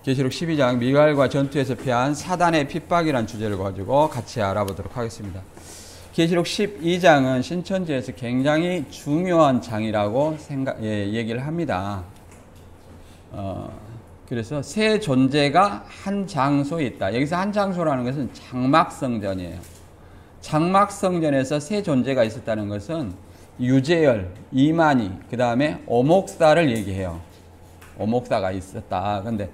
계시록 12장 미갈과 전투에서 피한 사단의 핍박이라는 주제를 가지고 같이 알아보도록 하겠습니다. 계시록 12장은 신천지에서 굉장히 중요한 장이라고 얘기를 합니다. 그래서 세 존재가 한 장소에 있다. 여기서 한 장소라는 것은 장막성전이에요. 장막성전에서 세 존재가 있었다는 것은 유재열, 이만희, 그 다음에 오목사를 얘기해요. 오목사가 있었다. 근데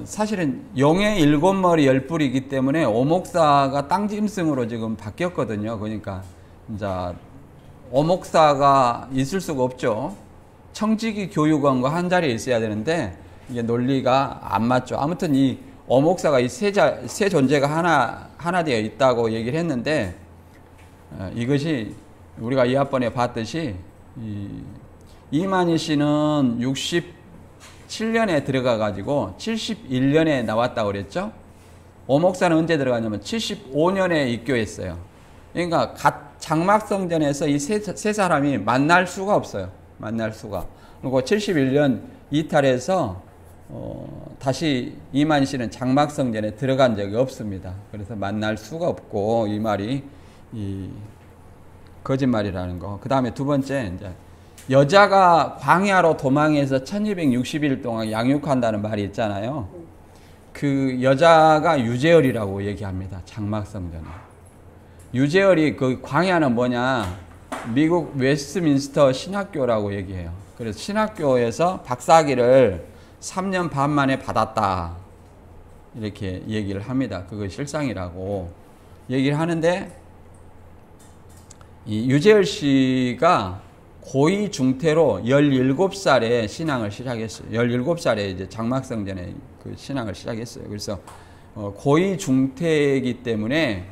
사실은 용의 7머리 10뿔이기 때문에 오목사가 땅짐승으로 지금 바뀌었거든요. 그러니까 이제 오목사가 있을 수가 없죠. 청지기 교육원과 한 자리에 있어야 되는데 이게 논리가 안 맞죠. 아무튼 이 오목사가 이 세 존재가 하나 되어 있다고 얘기를 했는데 이것이 우리가 이합번에 봤듯이 이만희 씨는 67년에 들어가 가지고 71년에 나왔다고 그랬죠. 오목사는 언제 들어가냐면 75년에 입교했어요. 그러니까 장막성전에서 이 세 사람이 만날 수가 없어요. 만날 수가. 그리고 71년 이탈해서 다시 이만희 씨는 장막성전에 들어간 적이 없습니다. 그래서 만날 수가 없고 이 말이 거짓말이라는 거. 그 다음에 두 번째, 이제 여자가 광야로 도망해서 1260일 동안 양육한다는 말이 있잖아요. 그 여자가 유재열이라고 얘기합니다. 장막성전에. 유재열이 그 광야는 뭐냐? 미국 웨스트민스터 신학교라고 얘기해요. 그래서 신학교에서 박사학위를 3년 반 만에 받았다. 이렇게 얘기를 합니다. 그거 실상이라고 얘기를 하는데 이 유재열 씨가 고위 중퇴로 17살에 신앙을 시작했어요. 17살에 이제 장막성전에 그 신앙을 시작했어요. 그래서 고위 중퇴이기 때문에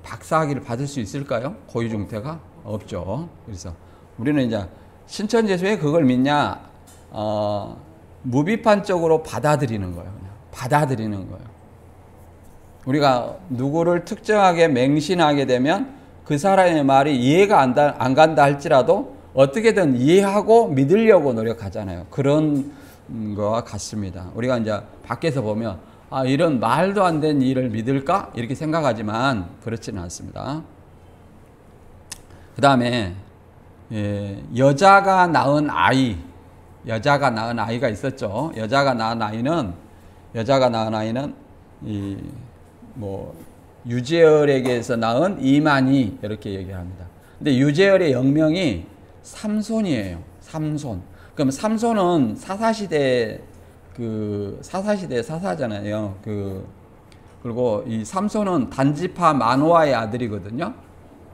박사학위를 받을 수 있을까요? 고위 중퇴가 없죠. 그래서 우리는 이제 신천지에서 왜 그걸 믿냐? 무비판적으로 받아들이는 거예요. 그냥 받아들이는 거예요. 우리가 누구를 특정하게 맹신하게 되면 그 사람의 말이 이해가 안 간다 할지라도 어떻게든 이해하고 믿으려고 노력하잖아요. 그런 거와 같습니다. 우리가 이제 밖에서 보면 이런 말도 안 되는 일을 믿을까? 이렇게 생각하지만 그렇지는 않습니다. 그 다음에 여자가 낳은 아이가 있었죠. 여자가 낳은 아이는 유재열에게서 낳은 이만희 이렇게 얘기합니다. 근데 유재열의 영명이 삼손이에요. 삼손. 그럼 삼손은 사사시대 사사잖아요. 그리고 이 삼손은 단지파 마노아의 아들이거든요.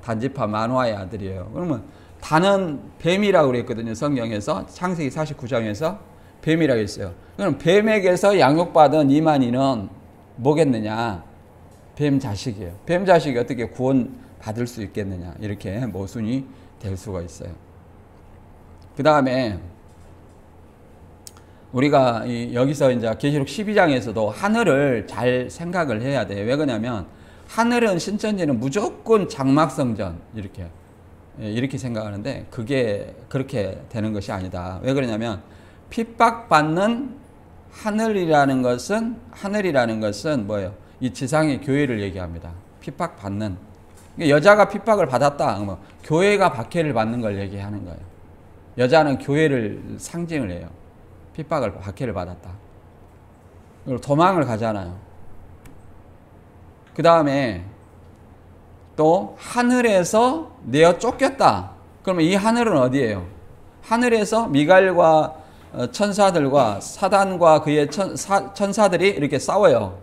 단지파 마노아의 아들이에요. 그러면 단은 뱀이라고 그랬거든요. 성경에서 창세기 49장에서 뱀이라고 했어요. 그럼 뱀에게서 양육받은 이만희는 뭐겠느냐? 뱀 자식이에요. 뱀 자식이 어떻게 구원 받을 수 있겠느냐? 이렇게 모순이 될 수가 있어요. 그 다음에 우리가 여기서 이제 계시록 12장에서도 하늘을 잘 생각을 해야 돼요. 왜 그러냐면 하늘은 신천지는 무조건 장막성전 이렇게 생각하는데 그게 그렇게 되는 것이 아니다. 왜 그러냐면 핍박받는 하늘이라는 것은 뭐예요? 이 지상의 교회를 얘기합니다. 핍박받는. 여자가 핍박을 받았다. 교회가 박해를 받는 걸 얘기하는 거예요. 여자는 교회를 상징을 해요. 박해를 받았다. 그리고 도망을 가잖아요. 그 다음에 또 하늘에서 내어 쫓겼다. 그러면 이 하늘은 어디예요? 하늘에서 미갈과 천사들과 사단과 그의 천사들이 이렇게 싸워요.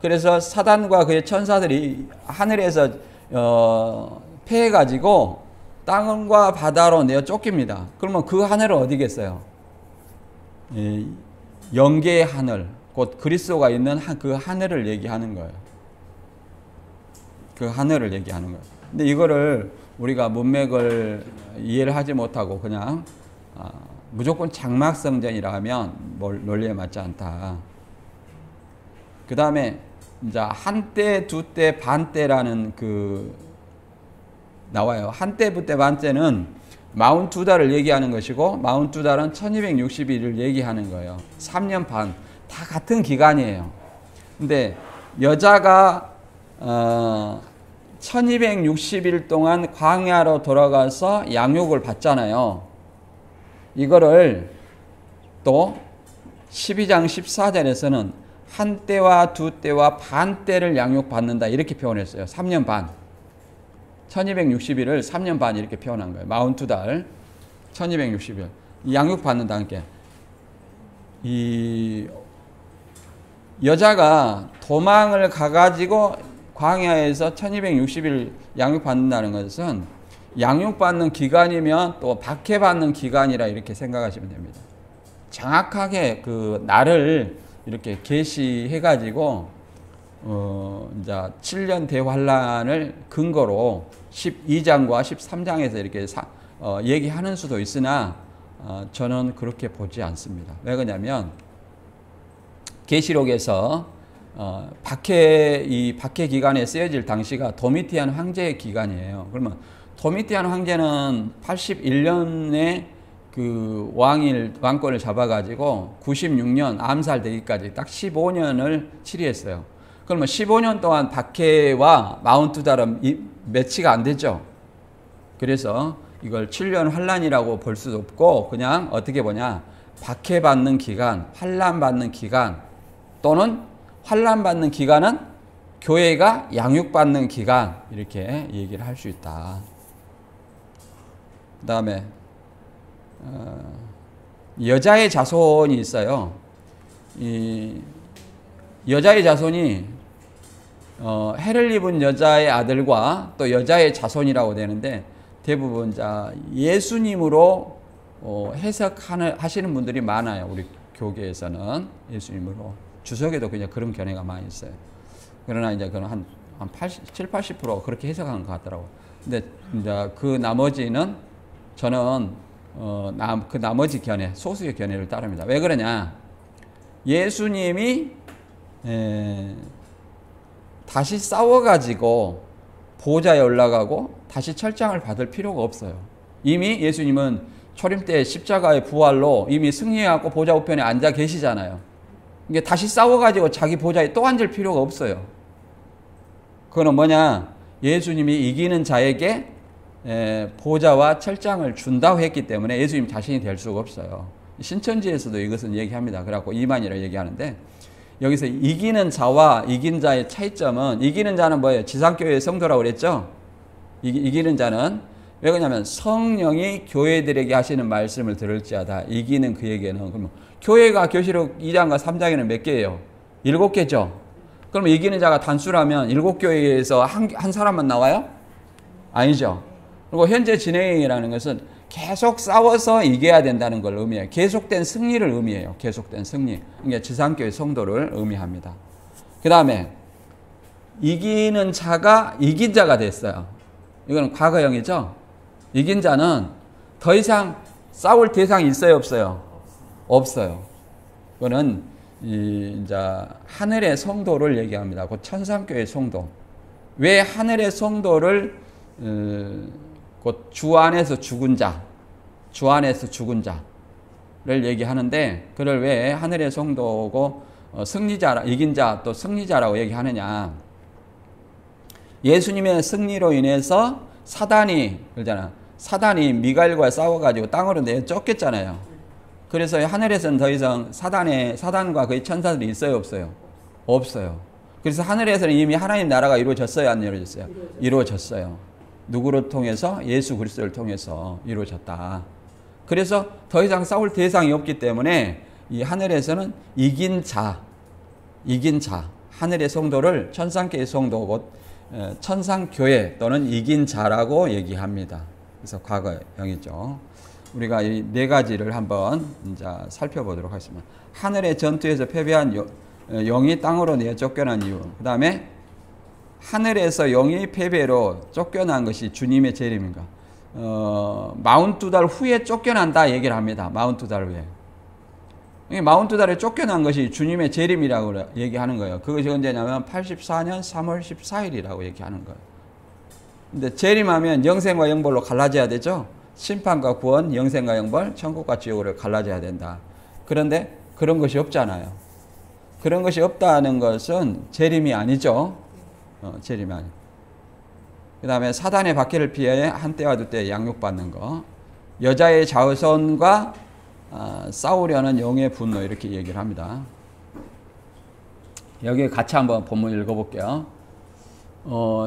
그래서 사단과 그의 천사들이 하늘에서 패해가지고 땅과 바다로 내어 쫓깁니다. 그러면 그 하늘은 어디겠어요? 영계의 하늘, 곧 그리스도가 있는 그 하늘을 얘기하는 거예요. 그 하늘을 얘기하는 거예요. 근데 이거를 우리가 문맥을 이해를 하지 못하고 그냥 무조건 장막성전이라 하면 논리에 맞지 않다. 그 다음에 이제 한때, 두때, 반때라는 나와요. 한때, 부때, 반때는 42달을 얘기하는 것이고 42달은 1260일을 얘기하는 거예요. 3년 반. 다 같은 기간이에요. 근데 여자가 1260일 동안 광야로 돌아가서 양육을 받잖아요. 이거를 또 12장 14절에서는 한 때와 두 때와 반 때를 양육받는다 이렇게 표현했어요. 3년 반. 1260일을 3년 반 이렇게 표현한 거예요. 42달 1260일 양육받는다. 함께 이 여자가 도망을 가가지고 광야에서 1260일 양육받는다는 것은 양육받는 기간이면 또 박해받는 기간이라 이렇게 생각하시면 됩니다. 정확하게 그 날을 이렇게 계시해가지고 이제 7년 대환란을 근거로 12장과 13장에서 이렇게 얘기하는 수도 있으나 저는 그렇게 보지 않습니다. 왜 그러냐면 계시록에서 박해 기간에 쓰여질 당시가 도미티안 황제의 기간이에요. 그러면 도미티안 황제는 81년에 그 왕권을 잡아가지고 96년 암살되기까지 딱 15년을 치리했어요. 그러면 15년 동안 박해와 42달은 매치가 안 되죠. 그래서 이걸 7년 환란이라고 볼 수도 없고 그냥 어떻게 보냐, 박해받는 기간, 환란받는 기간 또는 환란받는 기간은 교회가 양육받는 기간 이렇게 얘기를 할 수 있다. 그 다음에 여자의 자손이 있어요. 이 여자의 자손이 해를 입은 여자의 아들과 또 여자의 자손이라고 되는데 대부분 예수님으로 해석하시는 분들이 많아요. 우리 교계에서는 예수님으로. 주석에도 그냥 그런 견해가 많이 있어요. 그러나 이제 그건 한 70, 80% 그렇게 해석한 것 같더라고. 근데 이제 그 나머지는 저는 그 나머지 견해, 소수의 견해를 따릅니다. 왜 그러냐? 예수님이 다시 싸워가지고 보좌에 올라가고 다시 철장을 받을 필요가 없어요. 이미 예수님은 초림 때 십자가의 부활로 이미 승리해갖고 보좌 우편에 앉아 계시잖아요. 이게 다시 싸워가지고 자기 보좌에 또 앉을 필요가 없어요. 그거는 뭐냐? 예수님이 이기는 자에게 보좌와 철장을 준다고 했기 때문에 예수님 자신이 될 수가 없어요. 신천지에서도 이것은 얘기합니다. 그래갖고 이만이라고 얘기하는데 여기서 이기는 자와 이긴 자의 차이점은 이기는 자는 뭐예요? 지상교회의 성도라고 그랬죠? 이기는 자는 왜 그러냐면 성령이 교회들에게 하시는 말씀을 들을지어다. 이기는 그에게는 그러면 교회가 교시록 2장과 3장에는 몇 개예요? 7개죠? 그러면 이기는 자가 단수라면 7교회에서 한 사람만 나와요? 아니죠. 그리고 현재 진행이라는 것은 계속 싸워서 이겨야 된다는 걸 의미해요. 계속된 승리를 의미해요. 계속된 승리. 그러니까 지상교회 성도를 의미합니다. 그 다음에 이기는 자가 이긴 자가 됐어요. 이거는 과거형이죠. 이긴 자는 더 이상 싸울 대상이 있어요, 없어요? 없어요. 이거는 이제 하늘의 성도를 얘기합니다. 곧 천상교회 성도. 왜 하늘의 성도를 곧 주 안에서 죽은 자, 주 안에서 죽은 자를 얘기하는데 그를 왜 하늘의 성도고 승리자, 이긴 자 또 승리자라고 얘기하느냐? 예수님의 승리로 인해서 사단이 그러잖아. 사단이 미가엘과 싸워가지고 땅으로 내쫓겼잖아요. 그래서 하늘에서는 더 이상 사단과 그의 천사들이 있어요, 없어요? 없어요. 그래서 하늘에서는 이미 하나님 나라가 이루어졌어요, 안 이루어졌어요? 이루어졌어요. 누구를 통해서? 예수 그리스도를 통해서 이루어졌다. 그래서 더 이상 싸울 대상이 없기 때문에 이 하늘에서는 이긴 자, 하늘의 성도를 천상교회 성도 곧 천상교회 또는 이긴 자라고 얘기합니다. 그래서 과거형이죠. 우리가 이 네 가지를 한번 이제 살펴보도록 하겠습니다. 하늘의 전투에서 패배한 영이 땅으로 내어 쫓겨난 이유. 그 다음에 하늘에서 영이 패배로 쫓겨난 것이 주님의 재림인가. 42달 후에 쫓겨난다 얘기를 합니다. 42달 후에. 42달에 쫓겨난 것이 주님의 재림이라고 얘기하는 거예요. 그것이 언제냐면 84년 3월 14일이라고 얘기하는 거예요. 근데 재림하면 영생과 영벌로 갈라져야 되죠. 심판과 구원, 영생과 영벌, 천국과 지옥을 갈라져야 된다. 그런데 그런 것이 없잖아요. 그런 것이 없다는 것은 재림이 아니죠. 재림이 아니죠. 그 다음에 사단의 박해를 피해 한때와 두때 양육받는 거. 여자의 자손과 싸우려는 영의 분노 이렇게 얘기를 합니다. 여기 같이 한번 본문 읽어볼게요.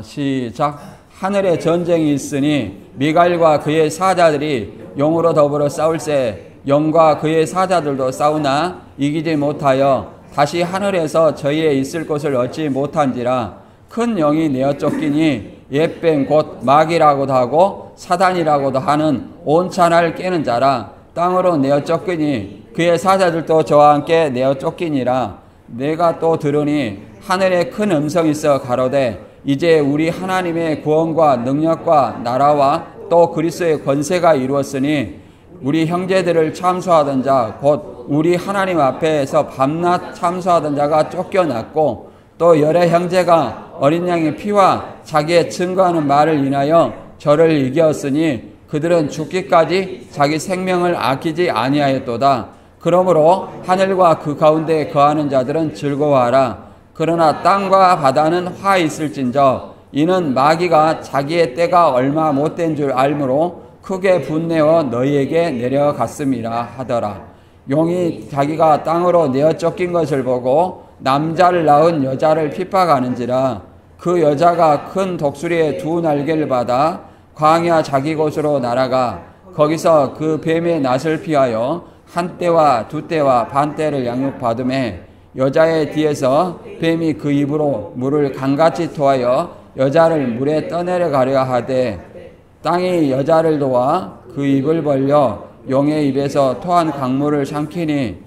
시작. 하늘에 전쟁이 있으니 미갈과 그의 사자들이 영으로 더불어 싸울세 영과 그의 사자들도 싸우나 이기지 못하여 다시 하늘에서 저희의 있을 곳을 얻지 못한지라 큰 영이 내어 쫓기니 옛뱀 곧 마귀라고도 하고 사단이라고도 하는 온찬을 깨는 자라 땅으로 내어 쫓기니 그의 사자들도 저와 함께 내어 쫓기니라. 내가 또 들으니 하늘에 큰 음성이 있어 가로되 이제 우리 하나님의 구원과 능력과 나라와 또 그리스도의 권세가 이루었으니 우리 형제들을 참소하던 자 곧 우리 하나님 앞에서 밤낮 참소하던 자가 쫓겨났고 또 여러 형제가 어린 양의 피와 자기의 증거하는 말을 인하여 저를 이겼으니 그들은 죽기까지 자기 생명을 아끼지 아니하였도다. 그러므로 하늘과 그 가운데 거하는 자들은 즐거워하라. 그러나 땅과 바다는 화 있을진저 이는 마귀가 자기의 때가 얼마 못된 줄 알므로 크게 분내어 너희에게 내려갔음이라 하더라. 용이 자기가 땅으로 내어 쫓긴 것을 보고 남자를 낳은 여자를 핍박하는지라. 그 여자가 큰 독수리의 두 날개를 받아 광야 자기 곳으로 날아가 거기서 그 뱀의 낯을 피하여 한 때와 두 때와 반 때를 양육받음에 여자의 뒤에서 뱀이 그 입으로 물을 강같이 토하여 여자를 물에 떠내려가려 하되 땅이 여자를 도와 그 입을 벌려 용의 입에서 토한 강물을 삼키니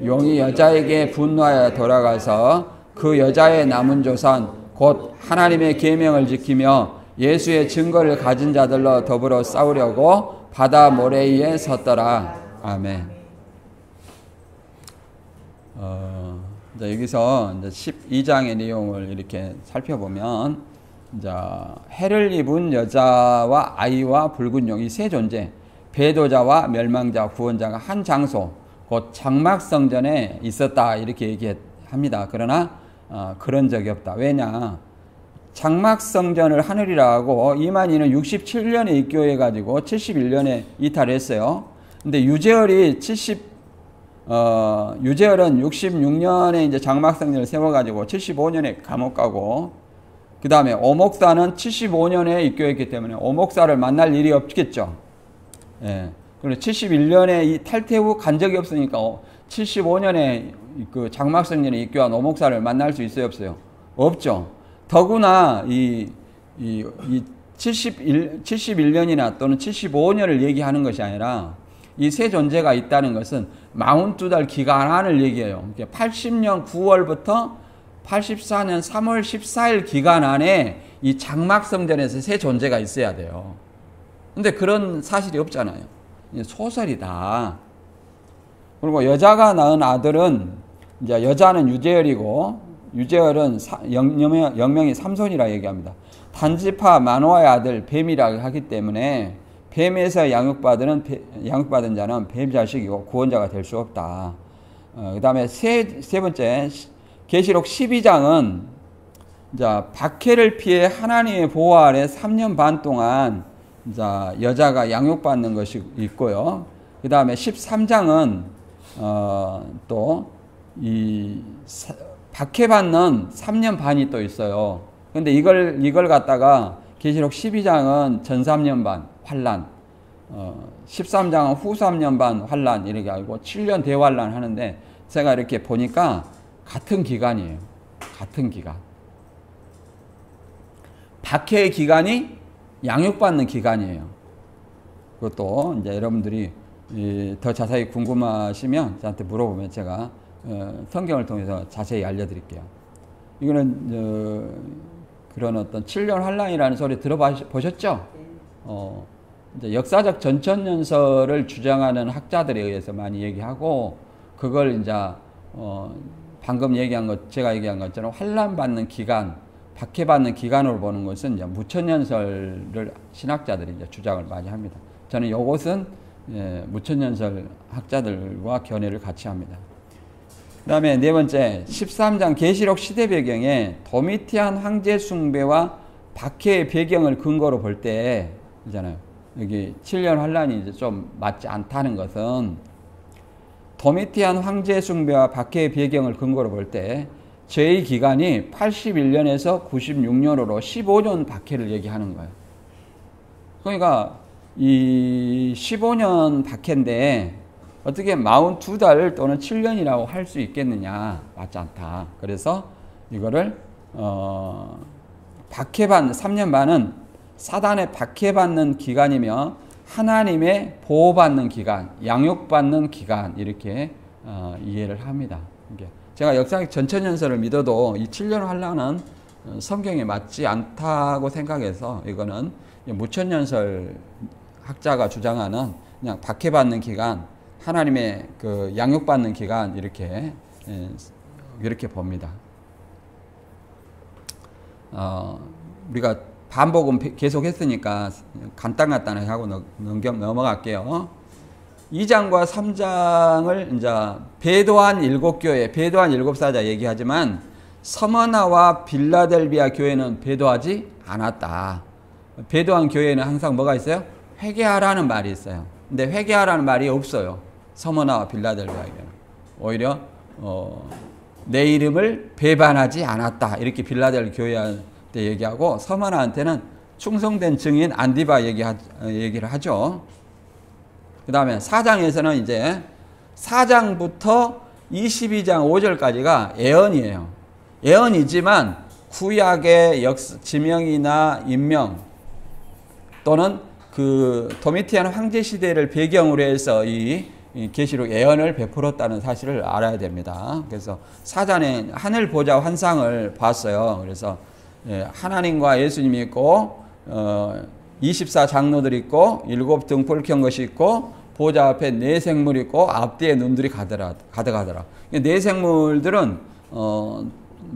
용이 여자에게 분노하여 돌아가서 그 여자의 남은 조산 곧 하나님의 계명을 지키며 예수의 증거를 가진 자들로 더불어 싸우려고 바다 모래 위에 섰더라. 아멘. 이제 여기서 이제 12장의 내용을 이렇게 살펴보면 이제 해를 입은 여자와 아이와 붉은 용이 세 존재, 배도자와 멸망자, 구원자가 한 장소, 곧 장막성전에 있었다 이렇게 얘기합니다. 그러나 그런 적이 없다. 왜냐? 장막성전을 하늘이라 하고 이만희는 67년에 입교해 가지고 71년에 이탈했어요. 근데 유재열은 66년에 이제 장막성전을 세워가지고 75년에 감옥 가고, 그 다음에 오목사는 75년에 입교했기 때문에 오목사를 만날 일이 없겠죠. 예. 그리고 71년에 이 탈퇴 후 간 적이 없으니까 75년에 그 장막성전에 입교한 오목사를 만날 수 있어요, 없어요? 없죠. 더구나 이 71년이나 또는 75년을 얘기하는 것이 아니라 이 세 존재가 있다는 것은 42달 기간 안을 얘기해요. 80년 9월부터 84년 3월 14일 기간 안에 이 장막성전에서 세 존재가 있어야 돼요. 근데 그런 사실이 없잖아요. 소설이다. 그리고 여자가 낳은 아들은 이제 여자는 유재열이고 유재열은 영명이 삼손이라 얘기합니다. 단지파 마노아의 아들 뱀이라고 하기 때문에 뱀에서 양육받은 자는 뱀 자식이고 구원자가 될 수 없다. 그 다음에 세 번째 계시록 12장은 이제 박해를 피해 하나님의 보호 아래 3년 반 동안 이제 여자가 양육받는 것이 있고요. 그 다음에 13장은 또 이 박해받는 3년 반이 또 있어요. 근데 이걸 갖다가 계시록 12장은 전 3년 반 환란, 13장은 후 3년 반 환란 이렇게 알고 7년 대환란 하는데 제가 이렇게 보니까 같은 기간이에요. 같은 기간. 박해의 기간이 양육받는 기간이에요. 그것도 이제 여러분들이 더 자세히 궁금하시면 저한테 물어보면 제가 성경을 통해서 자세히 알려드릴게요. 이거는 그런 어떤 7년 환란이라는 소리 들어보셨죠? 이제 역사적 전천연설을 주장하는 학자들에 의해서 많이 얘기하고 그걸 이제 방금 얘기한 것, 제가 얘기한 것처럼 환란받는 기간, 박해받는 기간으로 보는 것은 이제 무천연설을 신학자들이 이제 주장을 많이 합니다. 저는 이것은 무천년설 학자들과 견해를 같이 합니다. 그 다음에 네 번째 13장 계시록 시대 배경에 도미티안 황제 숭배와 박해의 배경을 근거로 볼 때 있잖아요. 여기 7년 환란이 이제 좀 맞지 않다는 것은 도미티안 황제 숭배와 박해의 배경을 근거로 볼 때 죄의 기간이 81년에서 96년으로 15년 박해를 얘기하는 거예요. 그러니까 이 15년 박해인데 어떻게 42달 또는 7년이라고 할 수 있겠느냐? 맞지 않다. 그래서 이거를 박해받는 3년 반은 사단의 박해받는 기간이며 하나님의 보호받는 기간, 양육받는 기간 이렇게 이해를 합니다. 제가 역사적 전천연설을 믿어도 이 7년 환란은 성경에 맞지 않다고 생각해서 이거는 무천연설 학자가 주장하는 그냥 박해받는 기간, 하나님의 그 양육받는 기간 이렇게 봅니다. 우리가 반복은 계속 했으니까 간단하게 하고 넘어갈게요. 2장과 3장을 이제 배도한 7교회, 배도한 7사자 얘기하지만 서머나와 빌라델비아 교회는 배도하지 않았다. 배도한 교회는 항상 뭐가 있어요? 회개하라는 말이 있어요. 근데 회개하라는 말이 없어요. 서머나와 빌라델비아 교회는. 오히려 내 이름을 배반하지 않았다. 이렇게 빌라델비아 교회한테 얘기하고 서머나한테는 충성된 증인 안디바 얘기를 하죠. 그 다음에 4장에서는 이제 4장부터 22장 5절까지가 예언이에요. 예언이지만 구약의 지명이나 인명 또는 그 도미티안 황제 시대를 배경으로 해서 이 계시록 예언을 베풀었다는 사실을 알아야 됩니다. 그래서 4장에 하늘 보좌 환상을 봤어요. 그래서 하나님과 예수님이 있고 24장로들이 있고 7 등불 켠 것이 있고 보좌 앞에 4 생물이 있고 앞뒤에 눈들이 가득하더라. 4 생물들은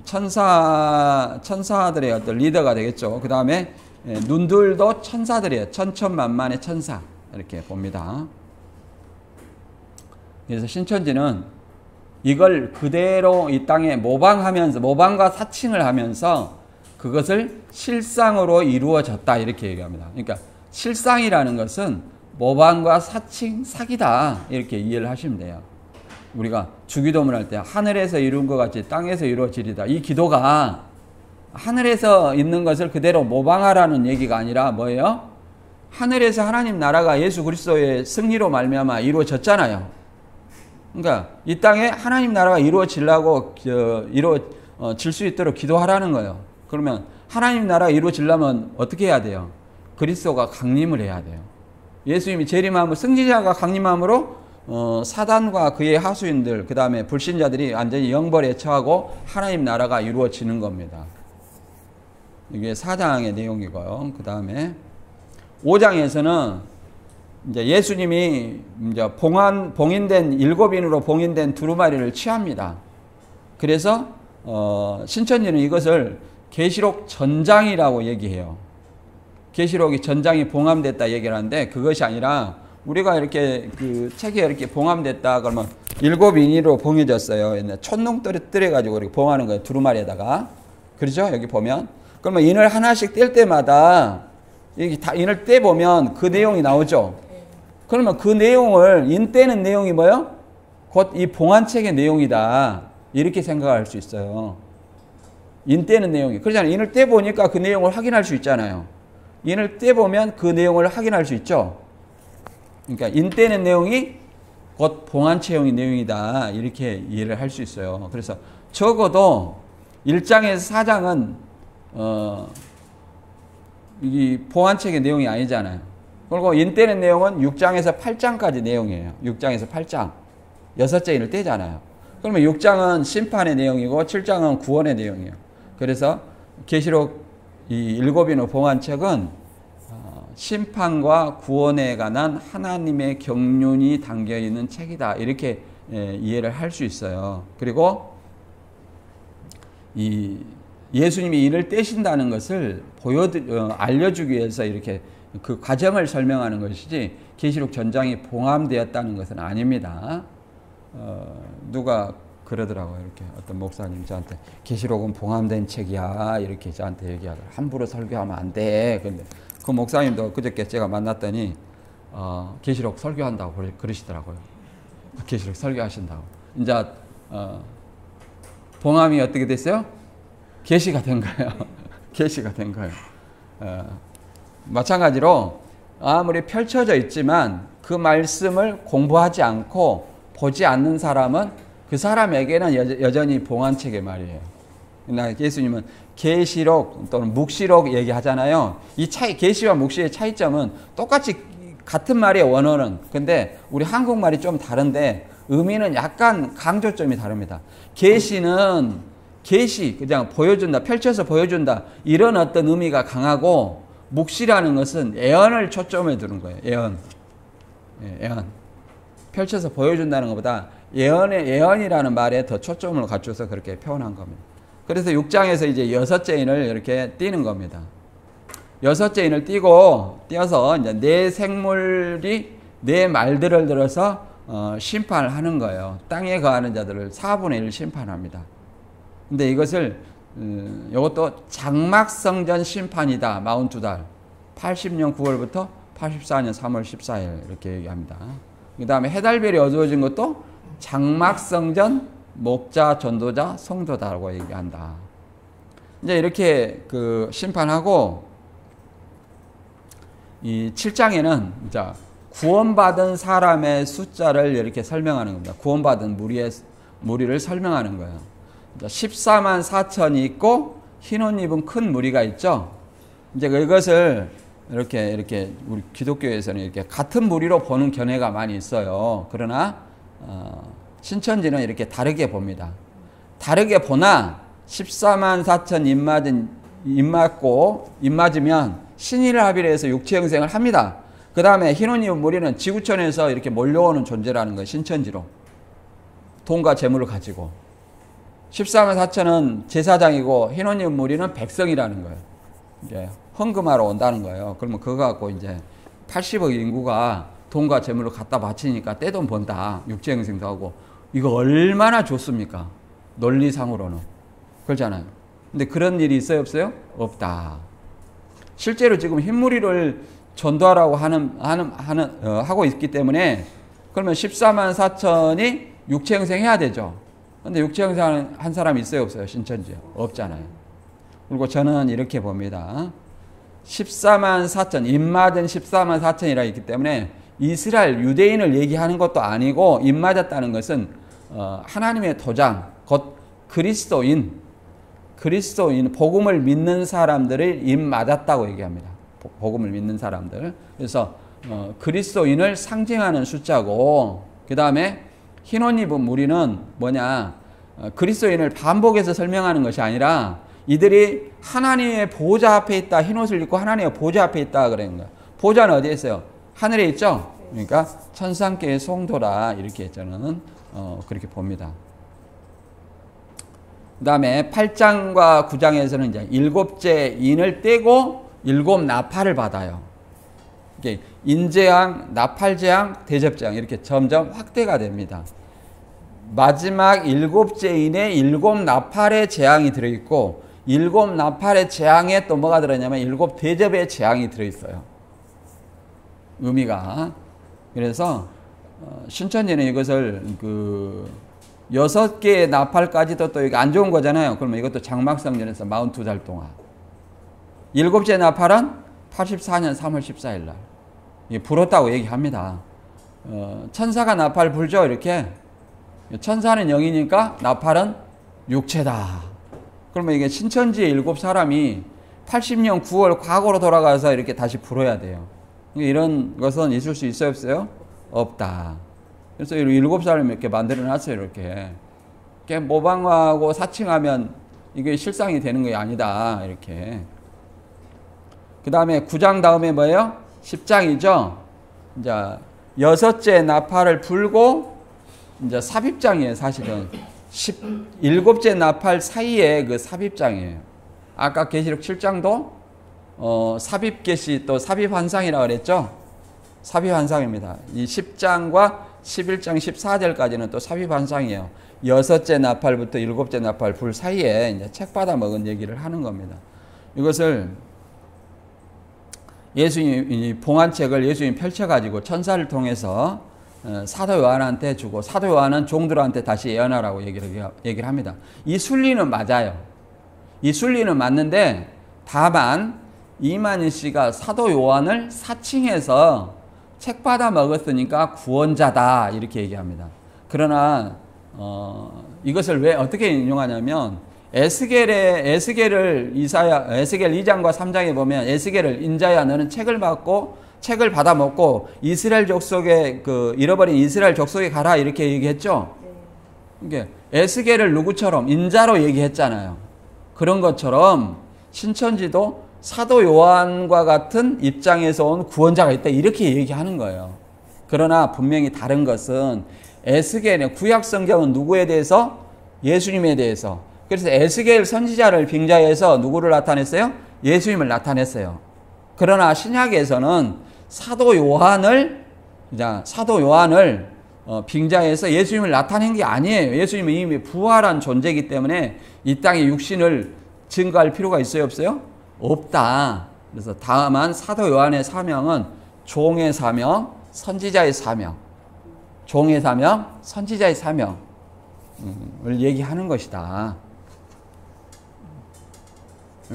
천사들의 어떤 리더가 되겠죠. 그 다음에 눈들도 천사들이에요. 천천만만의 천사 이렇게 봅니다. 그래서 신천지는 이걸 그대로 이 땅에 모방과 사칭을 하면서 그것을 실상으로 이루어졌다 이렇게 얘기합니다. 그러니까 실상이라는 것은 모방과 사칭, 사기다 이렇게 이해를 하시면 돼요. 우리가 주기도문 할 때 하늘에서 이룬 것 같이 땅에서 이루어지리다. 이 기도가 하늘에서 있는 것을 그대로 모방하라는 얘기가 아니라 뭐예요? 하늘에서 하나님 나라가 예수 그리스도의 승리로 말미암아 이루어졌잖아요. 그러니까 이 땅에 하나님 나라가 이루어지려고 이루어질 수 있도록 기도하라는 거예요. 그러면 하나님 나라가 이루어지려면 어떻게 해야 돼요? 그리스도가 강림을 해야 돼요. 예수님이 재림함으로 승리자가 강림함으로 사단과 그의 하수인들 그 다음에 불신자들이 완전히 영벌에 처하고 하나님 나라가 이루어지는 겁니다. 이게 4장의 내용이고요. 그 다음에 5장에서는 이제 예수님이 이제 봉인된 7인으로 봉인된 두루마리를 취합니다. 그래서 신천지는 이것을 계시록 전장이라고 얘기해요. 계시록이 전장이 봉함됐다 얘기를 하는데 그것이 아니라 우리가 이렇게 그 책에 이렇게 봉함됐다 그러면 7인으로 봉해졌어요. 촛농 떨어 가지고 이렇게 봉하는 거예요. 두루마리에다가. 그렇죠? 여기 보면. 그러면 인을 하나씩 뗄 때마다 여기 다 인을 떼 보면 그 내용이 나오죠. 그러면 그 내용을 인 떼는 내용이 뭐예요? 곧 이 봉한책의 내용이다. 이렇게 생각할 수 있어요. 인 떼는 내용이. 그렇잖아요. 인을 떼 보니까 그 내용을 확인할 수 있잖아요. 인을 떼 보면 그 내용을 확인할 수 있죠. 그러니까 인 떼는 내용이 곧 봉한체형의 내용이다. 이렇게 이해를 할 수 있어요. 그래서 적어도 1장에서 4장은 이 봉한책의 내용이 아니잖아요. 그리고 인 떼는 내용은 6장에서 8장까지 내용이에요. 6장에서 8장. 6째 인을 떼잖아요. 그러면 6장은 심판의 내용이고 7장은 구원의 내용이에요. 그래서 계시록 이 7인의 봉한책은 심판과 구원에 관한 하나님의 경륜이 담겨있는 책이다. 이렇게 이해를 할 수 있어요. 그리고 이 예수님이 인을 떼신다는 것을 알려주기 위해서 이렇게 그 과정을 설명하는 것이지 계시록 전장이 봉함되었다는 것은 아닙니다. 누가 그러더라고요. 이렇게 어떤 목사님 저한테 계시록은 봉함된 책이야 이렇게 저한테 얘기하더라고요. 함부로 설교하면 안 돼. 근데 그 목사님도 그저께 제가 만났더니 계시록 설교한다고 그러시더라고요. 계시록 설교하신다고. 이제 봉함이 어떻게 됐어요? 계시가 된 거예요. 계시가 된 거예요. 마찬가지로 아무리 펼쳐져 있지만 그 말씀을 공부하지 않고 보지 않는 사람은 그 사람에게는 여전히 봉한책의 말이에요. 예수님은 계시록 또는 묵시록 얘기하잖아요. 이 차이, 계시와 묵시의 차이점은 똑같이 같은 말이에요, 원어는. 근데 우리 한국말이 좀 다른데 의미는 약간 강조점이 다릅니다. 계시는 계시, 그냥 보여준다, 펼쳐서 보여준다 이런 어떤 의미가 강하고 묵시라는 것은 예언을 초점에 두는 거예요. 예언. 예언. 펼쳐서 보여준다는 것보다 예언이라는 말에 더 초점을 갖춰서 그렇게 표현한 겁니다. 그래서 6장에서 이제 6째 인을 이렇게 띄는 겁니다. 6째 인을 띄어서 이제 내 생물이 내 말들을 들어서 심판을 하는 거예요. 땅에 거하는 자들을 4분의 1 심판합니다. 근데 이것을 이것도 장막성전 심판이다. 42달. 80년 9월부터 84년 3월 14일 이렇게 얘기합니다. 그 다음에 해달별이 어두워진 것도 장막성전 목자, 전도자, 성도다라고 얘기한다. 이제 이렇게 그 심판하고 이 7장에는 이제 구원받은 사람의 숫자를 이렇게 설명하는 겁니다. 구원받은 무리를 설명하는 거예요. 14만 4천이 있고 흰 옷 입은 큰 무리가 있죠. 이제 이것을 이렇게 우리 기독교에서는 이렇게 같은 무리로 보는 견해가 많이 있어요. 그러나 신천지는 이렇게 다르게 봅니다. 다르게 보나 14만 4천 입맞으면 신의를 합의해서 육체 형생을 합니다. 그 다음에 흰 옷 입은 무리는 지구촌에서 이렇게 몰려오는 존재라는 거예요. 신천지로. 돈과 재물을 가지고. 14만 4천은 제사장이고 흰 옷 입은 무리는 백성이라는 거예요. 이제 헌금하러 온다는 거예요. 그러면 그거 갖고 이제 80억 인구가 돈과 재물을 갖다 바치니까 떼돈 번다. 육체 형생도 하고. 이거 얼마나 좋습니까? 논리상으로는. 그렇잖아요. 근데 그런 일이 있어요, 없어요? 없다. 실제로 지금 흰무리를 전도하라고 하고 있기 때문에 그러면 14만 4천이 육체 형생해야 되죠. 근데 육체 형생 한 사람이 있어요, 없어요? 신천지요? 없잖아요. 그리고 저는 이렇게 봅니다. 14만 4천, 입맞은 14만 4천이라 있기 때문에 이스라엘 유대인을 얘기하는 것도 아니고 입맞았다는 것은 하나님의 도장, 곧 그리스도인, 복음을 믿는 사람들을 입맞았다고 얘기합니다. 복음을 믿는 사람들. 그래서 그리스도인을 상징하는 숫자고, 그 다음에 흰 옷 입은 무리는 뭐냐, 그리스도인을 반복해서 설명하는 것이 아니라 이들이 하나님의 보좌 앞에 있다. 흰 옷을 입고 하나님의 보좌 앞에 있다 그러는 거예요. 보좌는 어디에 있어요? 하늘에 있죠? 그러니까 천상계의 송도라 이렇게 저는 그렇게 봅니다. 그 다음에 8장과 9장에서는 이제 7째 인을 떼고 7 나팔을 받아요. 이게 인재앙, 나팔재앙, 대접재앙 이렇게 점점 확대가 됩니다. 마지막 7째 인에 7 나팔의 재앙이 들어있고 7 나팔의 재앙에 또 뭐가 들어있냐면 7 대접의 재앙이 들어있어요. 의미가. 그래서 신천지는 이것을 6개의 나팔까지도 또 이게 안 좋은 거잖아요. 그러면 이것도 장막성전에서 42달 동안. 7째 나팔은 84년 3월 14일 날. 이게 불었다고 얘기합니다. 천사가 나팔 불죠, 이렇게. 천사는 영이니까 나팔은 육체다. 그러면 이게 신천지의 7사람이 80년 9월 과거로 돌아가서 이렇게 다시 불어야 돼요. 이런 것은 있을 수 있어요, 없어요? 없다. 그래서 7사람이 이렇게 만들어 놨어요, 이렇게. 모방하고 사칭하면 이게 실상이 되는 게 아니다, 이렇게. 그 다음에 9장 다음에 뭐예요? 10장이죠? 이제 6째 나팔을 불고, 이제 삽입장이에요, 사실은. 7째 나팔 사이에 그 삽입장이에요. 아까 계시록 7장도 삽입계시 또 삽입환상이라고 그랬죠. 삽입환상입니다. 이 10장과 11장 14절까지는 또 삽입환상이에요. 여섯째 나팔부터 일곱째 나팔 불 사이에 이제 책 받아 먹은 얘기를 하는 겁니다. 이것을 예수님이 봉안책을 예수님이 펼쳐가지고 천사를 통해서 사도 요한한테 주고 사도 요한은 종들한테 다시 예언하라고 얘기를 합니다. 이 순리는 맞아요. 이 순리는 맞는데 다만 이만희 씨가 사도 요한을 사칭해서 책 받아 먹었으니까 구원자다 이렇게 얘기합니다. 그러나 이것을 왜 어떻게 인용하냐면 에스겔 2장과 3장에 보면 에스겔을 인자야 너는 책을 받아 먹고 이스라엘 족속에 잃어버린 이스라엘 족속에 가라 이렇게 얘기했죠. 이게 에스겔을 누구처럼 인자로 얘기했잖아요. 그런 것처럼 신천지도 사도 요한과 같은 입장에서 온 구원자가 있다 이렇게 얘기하는 거예요. 그러나 분명히 다른 것은 에스겔의 구약 성경은 누구에 대해서? 예수님에 대해서. 그래서 에스겔 선지자를 빙자해서 누구를 나타냈어요? 예수님을 나타냈어요. 그러나 신약에서는 사도 요한을 빙자해서 예수님을 나타낸 게 아니에요. 예수님은 이미 부활한 존재이기 때문에 이 땅에 육신을 증거할 필요가 있어요? 없어요? 없다. 그래서 다만 사도 요한의 사명은 종의 사명, 선지자의 사명. 종의 사명, 선지자의 사명을 얘기하는 것이다.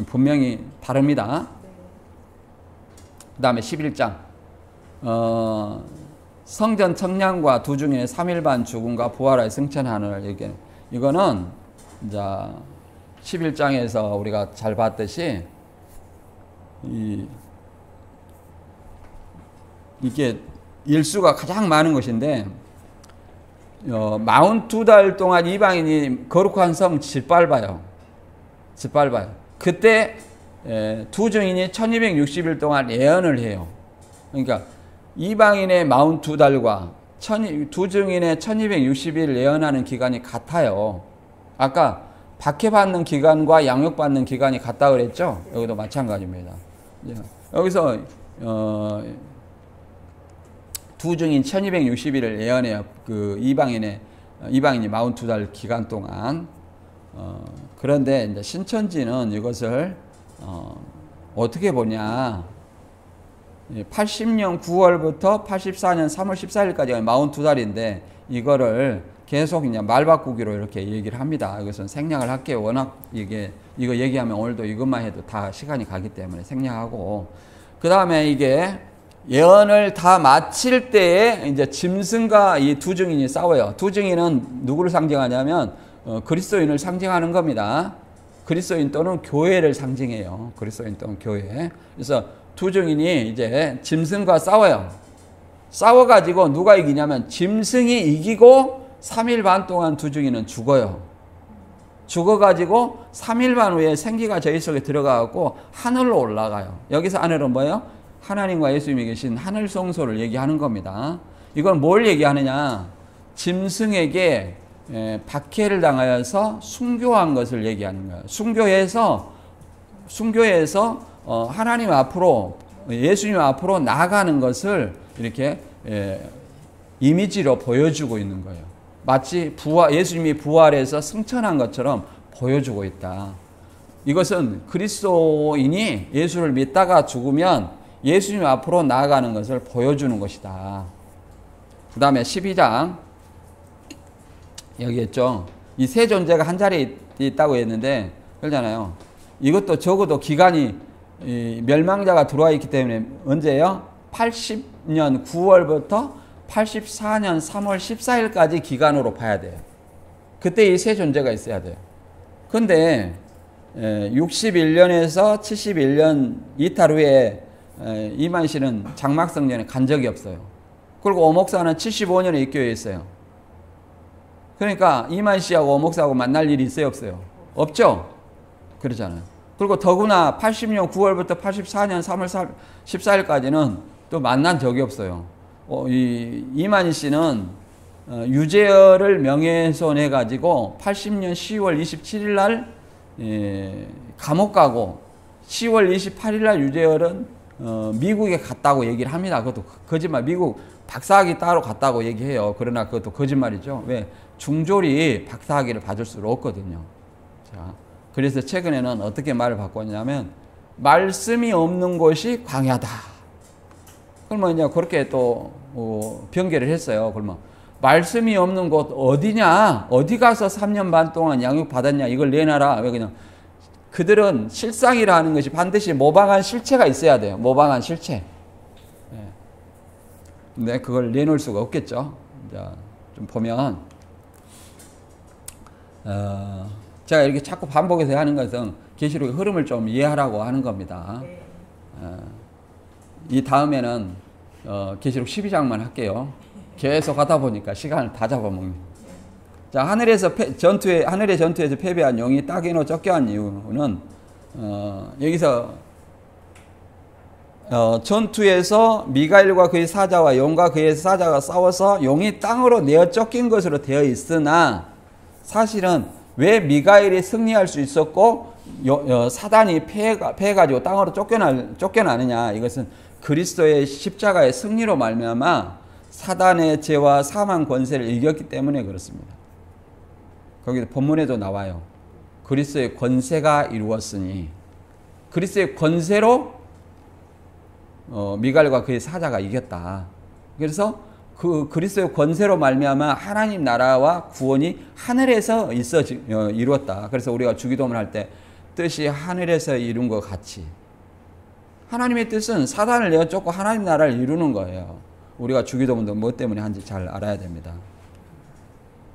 분명히 다릅니다. 그 다음에 11장. 성전 청량과 두 중에 3일반 죽음과 부활하여 승천하늘. 이거는 이제 11장에서 우리가 잘 봤듯이 이게 일수가 가장 많은 것인데 42달 동안 이방인이 거룩한 성 짓밟아요. 그때 두 증인이 1260일 동안 예언을 해요. 그러니까 이방인의 42달과 두 증인의 1260일 예언하는 기간이 같아요. 아까 박해받는 기간과 양육받는 기간이 같다 그랬죠? 여기도 마찬가지입니다. 여기서 두 증인 1260일을 예언해요. 이방인이 42달 기간 동안. 그런데 이제 신천지는 이것을 어떻게 보냐? 80년 9월부터 84년 3월 14일까지가 42달인데 이거를 계속 이제 말 바꾸기로 이렇게 얘기를 합니다. 이것은 생략을 할게요. 워낙 이거 얘기하면 오늘도 이것만 해도 다 시간이 가기 때문에 생략하고, 그 다음에 이게 예언을 다 마칠 때에 이제 짐승과 이 두 증인이 싸워요. 두 증인은 누구를 상징하냐면 그리스도인을 상징하는 겁니다. 그리스도인 또는 교회를 상징해요. 그리스도인 또는 교회. 그래서 두 증인이 이제 짐승과 싸워요. 싸워가지고 누가 이기냐면 짐승이 이기고 3일 반 동안 두 증인은 죽어요. 죽어가지고 3일 반 후에 생기가 저희 속에 들어가고 하늘로 올라가요. 여기서 하늘은 뭐예요? 하나님과 예수님이 계신 하늘 성소를 얘기하는 겁니다. 이건 뭘 얘기하느냐? 짐승에게 박해를 당하여서 순교한 것을 얘기하는 거예요. 순교해서 하나님 앞으로, 예수님 앞으로 나아가는 것을 이렇게 이미지로 보여주고 있는 거예요. 마치 예수님이 부활해서 승천한 것처럼 보여주고 있다. 이것은 그리스도인이 예수를 믿다가 죽으면 예수님 앞으로 나아가는 것을 보여주는 것이다. 그 다음에 12장 여기 했죠. 이 세 존재가 한 자리에 있다고 했는데 그러잖아요. 이것도 적어도 기간이 멸망자가 들어와 있기 때문에 언제예요? 80년 9월부터 84년 3월 14일까지 기간으로 봐야 돼요. 그때 이 세 존재가 있어야 돼요. 근데 61년에서 71년 이탈 후에 이만 씨는 장막성전에 간 적이 없어요. 그리고 오목사는 75년에 입교해 있어요. 그러니까 이만 씨하고 오목사하고 만날 일이 있어요? 없어요? 없죠? 그러잖아요. 그리고 더구나 80년 9월부터 84년 3월 14일까지는 또 만난 적이 없어요. 이만희 씨는 유재열을 명예훼손해가지고 80년 10월 27일 날 감옥 가고 10월 28일 날 유재열은 미국에 갔다고 얘기를 합니다. 그것도 거짓말. 미국 박사학위 따로 갔다고 얘기해요. 그러나 그것도 거짓말이죠. 왜? 중졸이 박사학위를 받을 수 없거든요. 자, 그래서 최근에는 어떻게 말을 바꿨냐면 말씀이 없는 곳이 광야다. 그러면 이제 그렇게 또 변개를 했어요. 그러면 말씀이 없는 곳 어디냐? 어디 가서 3년 반 동안 양육 받았냐? 이걸 내놔라. 왜 그냥 그들은 실상이라는 것이 반드시 모방한 실체가 있어야 돼요. 모방한 실체. 근데 그걸 내놓을 수가 없겠죠. 자, 좀 보면 제가 이렇게 자꾸 반복해서 하는 것은 계시록의 흐름을 좀 이해하라고 하는 겁니다. 이 다음에는 계시록 12장만 할게요. 계속 하다 보니까 시간을 다 잡아먹네. 자, 하늘의 전투에서 패배한 용이 따개로 쫓겨난 이유는 여기서 전투에서 미가엘과 그의 사자와 용과 그의 사자가 싸워서 용이 땅으로 내어 쫓긴 것으로 되어 있으나 사실은 왜 미가엘이 승리할 수 있었고 사단이 패해가지고 땅으로 쫓겨나느냐, 이것은 그리스도의 십자가의 승리로 말미암아 사단의 죄와 사망 권세를 이겼기 때문에 그렇습니다. 거기 본문에도 나와요. 그리스도의 권세가 이루었으니, 그리스도의 권세로 미갈과 그의 사자가 이겼다. 그래서 그 그리스도의 권세로 말미암아 하나님 나라와 구원이 하늘에서 이루었다. 그래서 우리가 주기도문을 할 때 뜻이 하늘에서 이룬 것 같이, 하나님의 뜻은 사단을 내어 쫓고 하나님 나라를 이루는 거예요. 우리가 주기도문도 뭐 때문에 한지 잘 알아야 됩니다.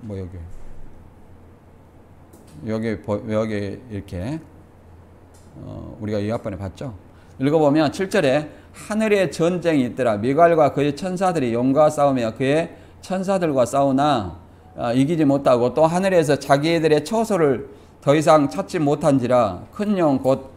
뭐 여기 이렇게 우리가 요한번에 봤죠. 읽어보면 7절에 하늘에 전쟁이 있더라. 미갈과 그의 천사들이 용과 싸우며 그의 천사들과 싸우나 이기지 못하고 또 하늘에서 자기들의 처소를 더 이상 찾지 못한지라. 큰 용 곧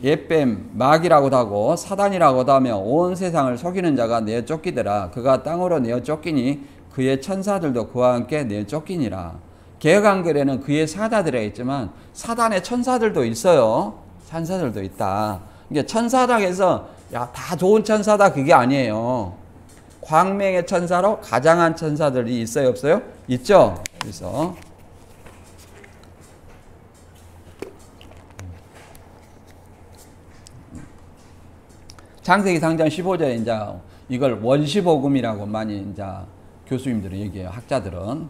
옛뱀 마귀라고도 하고 사단이라고도 하며 온 세상을 속이는 자가 내어 쫓기더라. 그가 땅으로 내어 쫓기니 그의 천사들도 그와 함께 내어 쫓기니라. 개혁한글에는 그의 사자들이 있지만 사단의 천사들도 있어요. 천사들도 있다. 이게 천사당에서 다 좋은 천사다 그게 아니에요. 광명의 천사로 가장한 천사들이 있어요, 없어요? 있죠. 그래서 창세기 3장 15절에 이제 이걸 원시복음이라고 많이 이제 교수님들은 얘기해요. 학자들은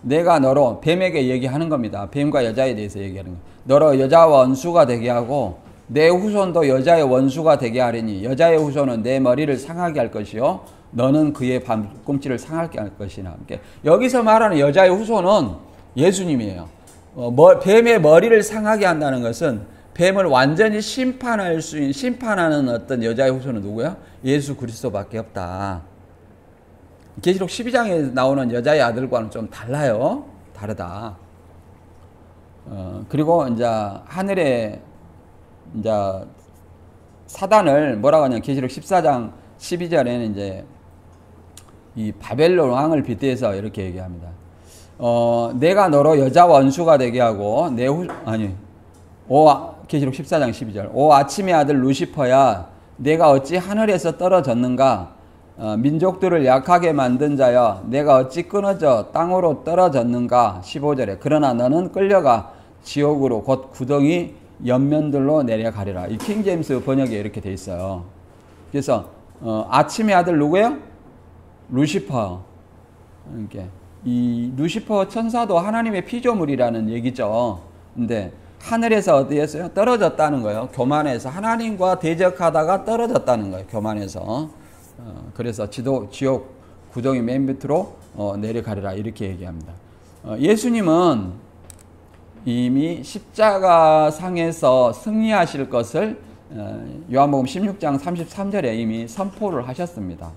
내가 너로, 뱀에게 얘기하는 겁니다. 뱀과 여자에 대해서 얘기하는 거예요. 너로 여자와 원수가 되게 하고 내 후손도 여자의 원수가 되게 하리니 여자의 후손은 내 머리를 상하게 할 것이요 너는 그의 발꿈치를 상하게 할 것이나. 여기서 말하는 여자의 후손은 예수님이에요. 뱀의 머리를 상하게 한다는 것은 뱀을 완전히 심판하는 어떤 여자의 후손은 누구야? 예수 그리스도밖에 없다. 계시록 12장에 나오는 여자의 아들과는 좀 달라요. 다르다. 그리고 이제 하늘에 이제 사단을 뭐라고 하냐, 계시록 14장 12절에는 이제 이 바벨론 왕을 빗대서 이렇게 얘기합니다. 내가 너로 여자 원수가 되게 하고 계시록 14장 12절. 오 아침의 아들 루시퍼야, 내가 어찌 하늘에서 떨어졌는가? 민족들을 약하게 만든 자여, 내가 어찌 끊어져 땅으로 떨어졌는가? 15절에 그러나 너는 끌려가 지옥으로 곧 구덩이 옆면들로 내려가리라. 이 킹제임스 번역에 이렇게 돼 있어요. 그래서 아침의 아들 누구예요? 루시퍼. 이렇게 이 루시퍼 천사도 하나님의 피조물이라는 얘기죠. 근데 하늘에서 어디였어요? 떨어졌다는 거예요. 교만해서 하나님과 대적하다가 떨어졌다는 거예요. 교만해서. 그래서 지옥 구덩이 맨 밑으로 내려가리라 이렇게 얘기합니다. 예수님은 이미 십자가 상에서 승리하실 것을 요한복음 16장 33절에 이미 선포를 하셨습니다.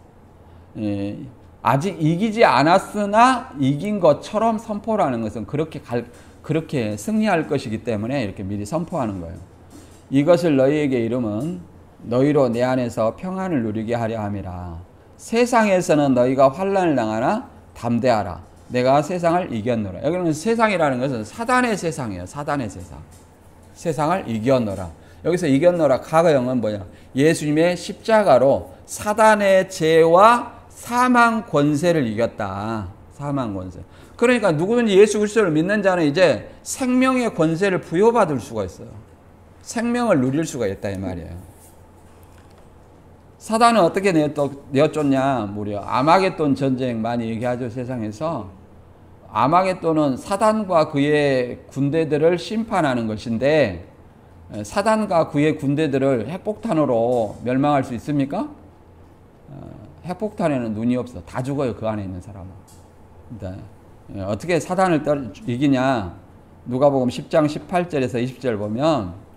아직 이기지 않았으나 이긴 것처럼 선포를 하는 것은 그렇게 승리할 것이기 때문에 이렇게 미리 선포하는 거예요. 이것을 너희에게 이름은 너희로 내 안에서 평안을 누리게 하려 함이라. 세상에서는 너희가 환난을 당하나 담대하라. 내가 세상을 이겼노라. 여기는 세상이라는 것은 사단의 세상이에요. 사단의 세상. 세상을 이겼노라. 여기서 이겼노라 가가형은 뭐냐? 예수님의 십자가로 사단의 죄와 사망 권세를 이겼다. 사망 권세. 그러니까 누구든지 예수 그리스도를 믿는 자는 이제 생명의 권세를 부여받을 수가 있어요. 생명을 누릴 수가 있다 이 말이에요. 사단은 어떻게 내어쫓냐? 무려 아마겟돈 전쟁 많이 얘기하죠, 세상에서. 아마겟돈은 사단과 그의 군대들을 심판하는 것인데, 사단과 그의 군대들을 핵폭탄으로 멸망할 수 있습니까? 핵폭탄에는 눈이 없어. 다 죽어요, 그 안에 있는 사람은. 어떻게 사단을 이기냐? 누가복음 10장 18절에서 20절 보면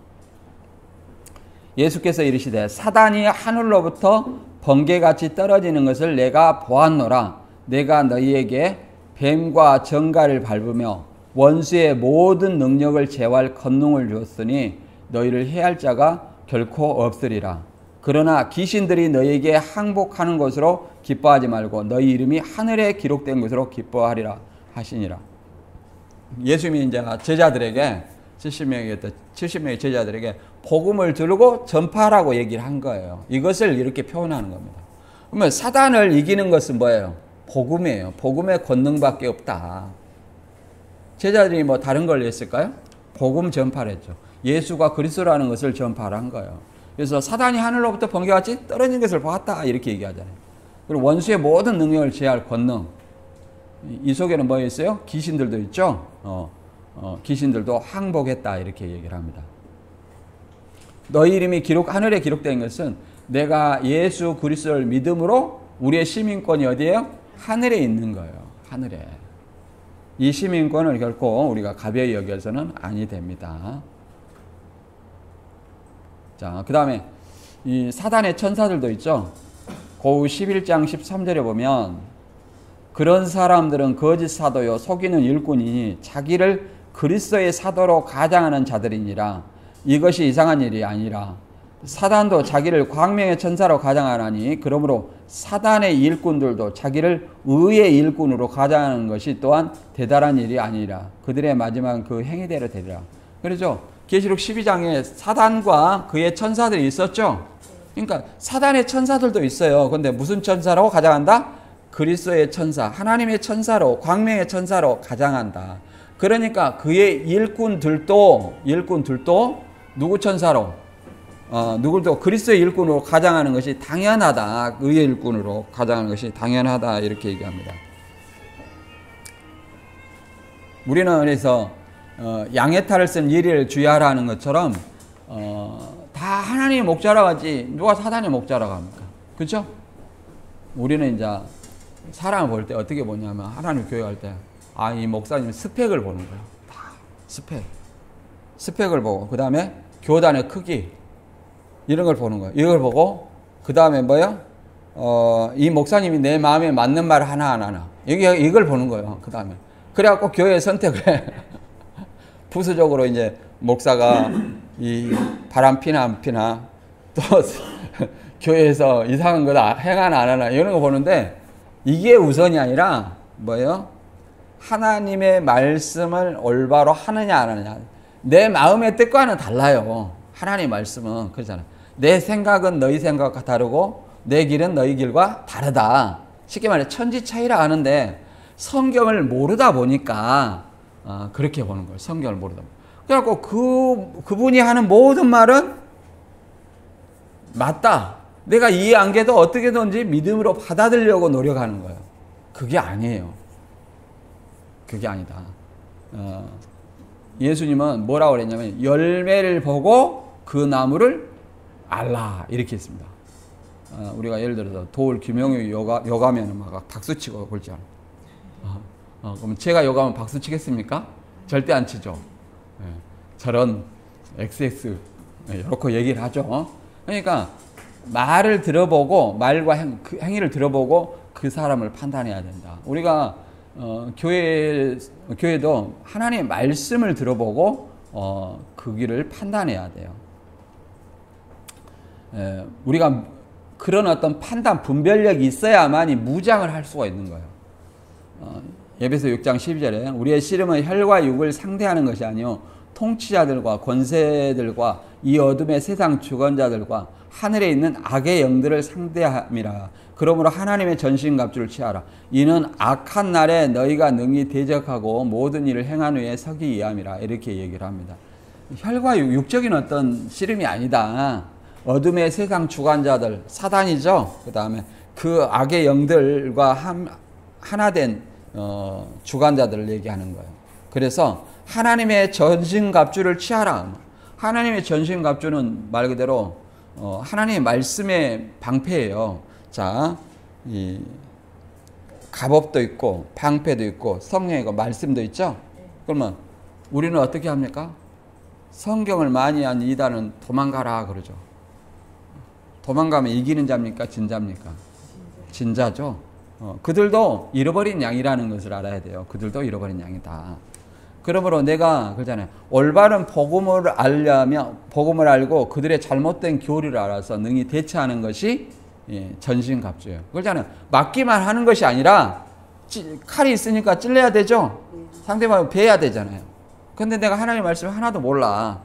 예수께서 이르시되 사단이 하늘로부터 번개같이 떨어지는 것을 내가 보았노라. 내가 너희에게 뱀과 정갈을 밟으며 원수의 모든 능력을 제어할 권능을 주었으니 너희를 해할 자가 결코 없으리라. 그러나 귀신들이 너희에게 항복하는 것으로 기뻐하지 말고 너희 이름이 하늘에 기록된 것으로 기뻐하리라 하시니라. 예수님이 이제 제자들에게 70명의 제자들에게 복음을 들고 전파하라고 얘기를 한 거예요. 이것을 이렇게 표현하는 겁니다. 그러면 사단을 이기는 것은 뭐예요? 복음이에요. 복음의 권능밖에 없다. 제자들이 뭐 다른 걸 했을까요? 복음 전파를 했죠. 예수가 그리스도라는 것을 전파를 한 거예요. 그래서 사단이 하늘로부터 번개같이 떨어진 것을 보았다 이렇게 얘기하잖아요. 그리고 원수의 모든 능력을 제할 권능. 이 속에는 뭐 있어요? 귀신들도 있죠. 귀신들도 항복했다 이렇게 얘기를 합니다. 너희 이름이 하늘에 기록된 것은 내가 예수 그리스도를 믿음으로 우리의 시민권이 어디예요? 하늘에 있는 거예요. 하늘에. 이 시민권을 결코 우리가 가벼이 여겨서는 아니 됩니다. 자, 그 다음에 이 사단의 천사들도 있죠. 고우 11장 13절에 보면 그런 사람들은 거짓 사도요 속이는 일꾼이니 자기를 그리스도의 사도로 가장하는 자들이니라. 이것이 이상한 일이 아니라 사단도 자기를 광명의 천사로 가장하나니 그러므로 사단의 일꾼들도 자기를 의의 일꾼으로 가장하는 것이 또한 대단한 일이 아니라 그들의 마지막은 그 행위대로 되리라. 그렇죠? 계시록 12장에 사단과 그의 천사들이 있었죠. 그러니까 사단의 천사들도 있어요. 그런데 무슨 천사로 가장한다? 그리스도의 천사, 하나님의 천사로, 광명의 천사로 가장한다. 그러니까 그의 일꾼들도 누구 천사로? 누구도 그리스도의 일꾼으로 가장하는 것이 당연하다. 의의 일꾼으로 가장하는 것이 당연하다. 이렇게 얘기합니다. 우리는 그래서 양의 탈을 쓴 예리를 주의하라 하는 것처럼 다 하나님의 목자라고 하지 누가 사단의 목자라고 합니까? 그렇죠? 우리는 이제 사람을 볼 때 어떻게 보냐면 하나님 교육할 때 이 목사님 스펙을 보는 거예요. 다 스펙을 보고 그 다음에 교단의 크기 이런 걸 보는 거예요. 이걸 보고 그 다음에 뭐요? 이 목사님이 내 마음에 맞는 말을 하나 안 하나 이걸 보는 거예요. 그 다음에 그래갖고 교회 선택을 해. 부수적으로 이제 목사가 이 바람 피나 안 피나 또 교회에서 이상한 거 행하나 안 하나 이런 거 보는데 이게 우선이 아니라 뭐예요? 하나님의 말씀을 올바로 하느냐 안 하느냐. 내 마음의 뜻과는 달라요. 하나님의 말씀은 그렇잖아요. 내 생각은 너희 생각과 다르고 내 길은 너희 길과 다르다. 쉽게 말해 천지 차이라 하는데 성경을 모르다 보니까 그렇게 보는 거예요. 성경을 모르다 보니까. 그래갖고 그분이 하는 모든 말은 맞다. 내가 이해 안 돼도 어떻게든지 믿음으로 받아들이려고 노력하는 거예요. 그게 아니에요. 그게 아니다. 예수님은 뭐라고 그랬냐면 열매를 보고 그 나무를 알라 이렇게 했습니다. 우리가 예를 들어서 도울 김영우 요가면 막 박수치고 그러지 않아요. 그럼 제가 요가하면 박수 치겠습니까? 절대 안 치죠. 저런 XX 이렇게 얘기를 하죠. 그러니까 말을 들어보고 말과 행위를 들어보고 그 사람을 판단해야 된다. 우리가 교회도 하나님의 말씀을 들어보고 그 길을 판단해야 돼요. 우리가 그런 어떤 판단 분별력이 있어야만이 무장을 할 수가 있는 거예요. 에베소 6장 12절에 우리의 씨름은 혈과 육을 상대하는 것이 아니요 통치자들과 권세들과 이 어둠의 세상 주권자들과 하늘에 있는 악의 영들을 상대함이라. 그러므로 하나님의 전신갑주를 취하라. 이는 악한 날에 너희가 능히 대적하고 모든 일을 행한 후에 서기 위함이라. 이렇게 얘기를 합니다. 혈과 육적인 어떤 씨름이 아니다. 어둠의 세상 주관자들, 사단이죠. 그 다음에 그 악의 영들과 하나 된 주관자들을 얘기하는 거예요. 그래서 하나님의 전신갑주를 취하라. 하나님의 전신갑주는 말 그대로 하나님의 말씀의 방패예요. 자, 이 갑옷도 있고 방패도 있고 성령이고 말씀도 있죠. 그러면 우리는 어떻게 합니까? 성경을 많이 한 이단은 도망가라 그러죠. 도망가면 이기는 자입니까? 진자입니까? 진자죠. 그들도 잃어버린 양이라는 것을 알아야 돼요. 그들도 잃어버린 양이다. 그러므로 내가 그러잖아요. 올바른 복음을 알려면 복음을 알고 그들의 잘못된 교리를 알아서 능히 대처하는 것이 전신갑주예요. 그러잖아요. 맞기만 하는 것이 아니라 칼이 있으니까 찔러야 되죠. 상대방을 베야 되잖아요. 근데 내가 하나님의 말씀을 하나도 몰라.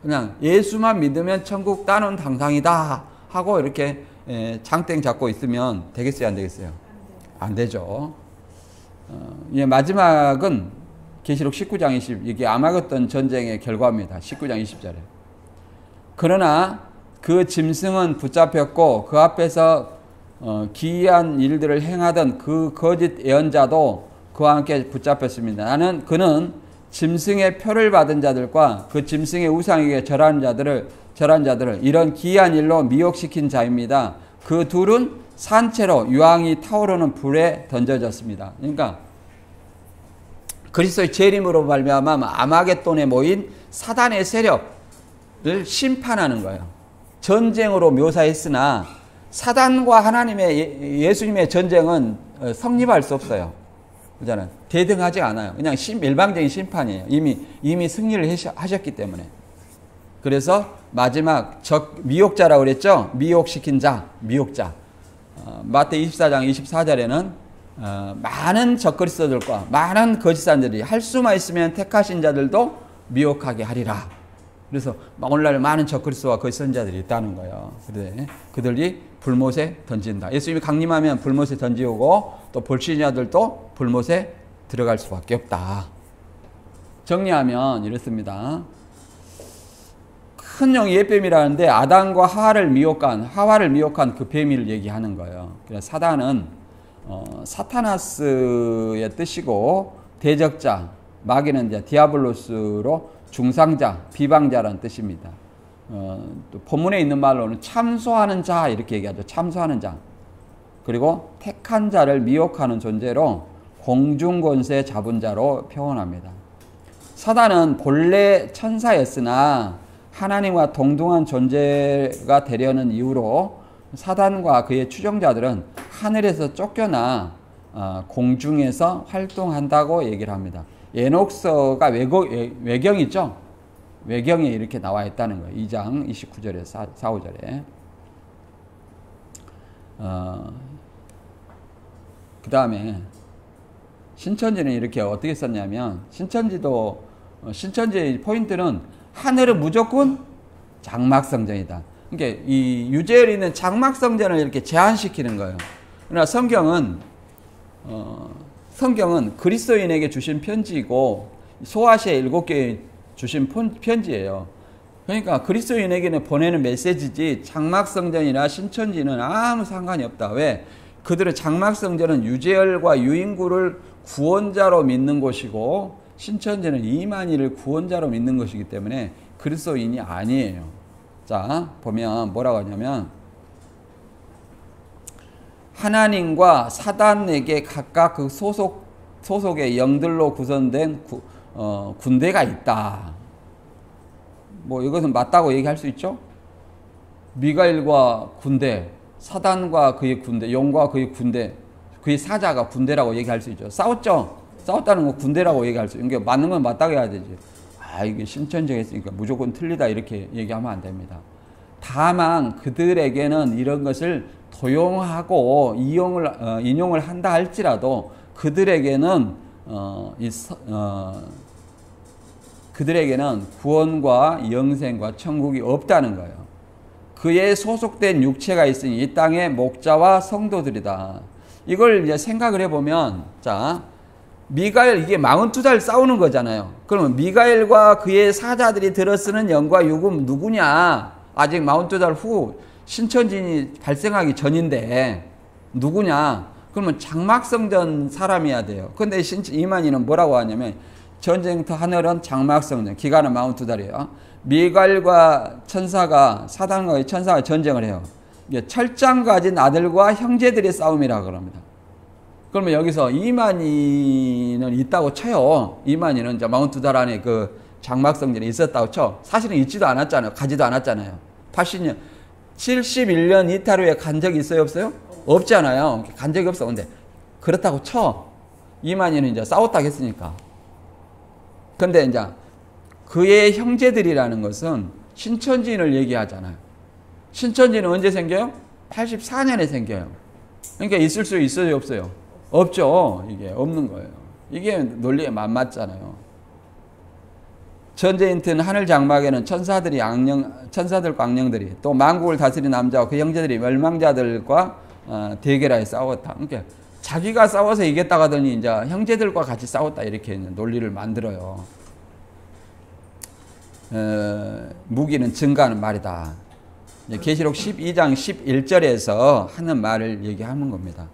그냥 예수만 믿으면 천국 따는 당상이다 하고 이렇게 장땡 잡고 있으면 되겠어요, 안 되겠어요? 안 되죠. 마지막은 계시록 19장 20, 이게 아마겟돈 전쟁의 결과입니다. 19장 20절에. 그러나 그 짐승은 붙잡혔고 그 앞에서 기이한 일들을 행하던 그 거짓 예언자도 그와 함께 붙잡혔습니다. 그는 짐승의 표를 받은 자들과 그 짐승의 우상에게 절한 자들을 이런 기이한 일로 미혹시킨 자입니다. 그 둘은 산채로 유황이 타오르는 불에 던져졌습니다. 그러니까 그리스도의 재림으로 말미암아 아마겟돈에 모인 사단의 세력을 심판하는 거예요. 전쟁으로 묘사했으나 사단과 하나님의 예수님의 전쟁은 성립할 수 없어요. 그잖아요. 대등하지 않아요. 그냥 일방적인 심판이에요. 이미 승리를 하셨기 때문에. 그래서 마지막 미혹자라고 그랬죠. 미혹시킨 자, 미혹자. 마태 24장 24절에는 많은 적그리스도들과 많은 거짓사들이 할 수만 있으면 택하신 자들도 미혹하게 하리라. 그래서 오늘날 많은 적그리스도와 거짓선자들이 있다는 거예요. 그런데 그들이 불못에 던진다. 예수님이 강림하면 불못에 던지고 또 불신자들도 불못에 들어갈 수밖에 없다. 정리하면 이렇습니다. 큰 영이 옛뱀이라는데 아담과 하와를 미혹한 그 뱀을 얘기하는 거예요. 그래서 사단은 사타나스의 뜻이고 대적자, 마귀는 이제 디아블로스로 중상자, 비방자라는 뜻입니다. 또 본문에 있는 말로는 참소하는 자 이렇게 얘기하죠. 참소하는 자. 그리고 택한 자를 미혹하는 존재로 공중권세 잡은 자로 표현합니다. 사단은 본래 천사였으나 하나님과 동등한 존재가 되려는 이유로 사단과 그의 추종자들은 하늘에서 쫓겨나 공중에서 활동한다고 얘기를 합니다. 에녹서가 외경이죠. 외경에 이렇게 나와 있다는 거예요. 2장 29절에 4, 5절에. 그 다음에 신천지는 이렇게 어떻게 썼냐면 신천지의 포인트는 하늘은 무조건 장막성전이다. 그러니까 이 유재열이 있는 장막성전을 이렇게 제한시키는 거예요. 그러나 성경은 그리스도인에게 주신 편지이고 소아시아 7교에 주신 편지예요. 그러니까 그리스도인에게는 보내는 메시지지 장막성전이나 신천지는 아무 상관이 없다. 왜? 그들은 장막성전은 유재열과 유인구를 구원자로 믿는 곳이고 신천지는 이만희를 구원자로 믿는 것이기 때문에 그리스도인이 아니에요. 자, 보면 뭐라고 하냐면 하나님과 사단에게 각각 그 소속의 영들로 구성된 군대가 있다. 뭐 이것은 맞다고 얘기할 수 있죠. 미가엘과 군대, 사단과 그의 군대, 영과 그의 군대, 그의 사자가 군대라고 얘기할 수 있죠. 싸웠죠. 싸웠다는 거 군대라고 얘기할 수 있죠. 그러니까 맞는 건 맞다고 해야 되지. 이게 신천지가 있으니까 무조건 틀리다 이렇게 얘기하면 안 됩니다. 다만 그들에게는 이런 것을 도용하고 인용을 한다 할지라도 그들에게는 그들에게는 구원과 영생과 천국이 없다는 거예요. 그에 소속된 육체가 있으니 이 땅의 목자와 성도들이다. 이걸 이제 생각을 해보면, 자, 미가엘, 이게 42달 싸우는 거잖아요. 그러면 미가엘과 그의 사자들이 들어쓰는 영과 육은 누구냐? 아직 42달 후 신천진이 발생하기 전인데 누구냐? 그러면 장막성전 사람이어야 돼요. 근데 이만희는 뭐라고 하냐면 전쟁터 하늘은 장막성전, 기간은 42달이에요. 미가엘과 천사가, 사단과의 천사가 전쟁을 해요. 이게 철장 가진 아들과 형제들의 싸움이라 그럽니다. 그러면 여기서 이만희는 있다고 쳐요. 이만희는 이제 42달 안에 그 장막성전에 있었다고 쳐. 사실은 있지도 않았잖아요. 가지도 않았잖아요. 80년, 71년 이탈 후에 간 적이 있어요? 없어요? 없잖아요. 간 적이 없어. 근데 그렇다고 쳐. 이만희는 이제 싸웠다고 했으니까. 근데 이제 그의 형제들이라는 것은 신천지인을 얘기하잖아요. 신천지는 언제 생겨요? 84년에 생겨요. 그러니까 있을 수 있어요? 없어요? 없죠. 이게 없는 거예요. 이게 논리에 맞맞잖아요. 전쟁인 튼 하늘 장막에는 천사들과 악령들이 또 만국을 다스린 남자와 그 형제들이 멸망자들과 대결하여 싸웠다. 그러니까 자기가 싸워서 이겼다 하더니 이제 형제들과 같이 싸웠다 이렇게 논리를 만들어요. 무기는 증가하는 말이다. 계시록 12장 11절에서 하는 말을 얘기하는 겁니다.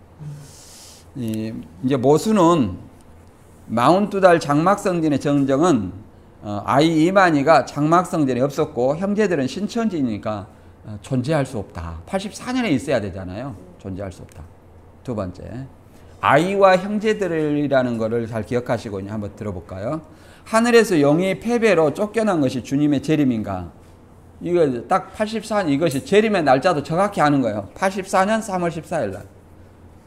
이제 모수는 42달 장막성전의 정정은 아이 이만희가 장막성전에 없었고 형제들은 신천지니까 존재할 수 없다. 84년에 있어야 되잖아요. 존재할 수 없다. 두 번째, 아이와 형제들이라는 것을 잘 기억하시고 한번 들어볼까요? 하늘에서 영이 패배로 쫓겨난 것이 주님의 재림인가? 이거 딱 84년, 이것이 재림의 날짜도 정확히 아는 거예요. 84년 3월 14일 날.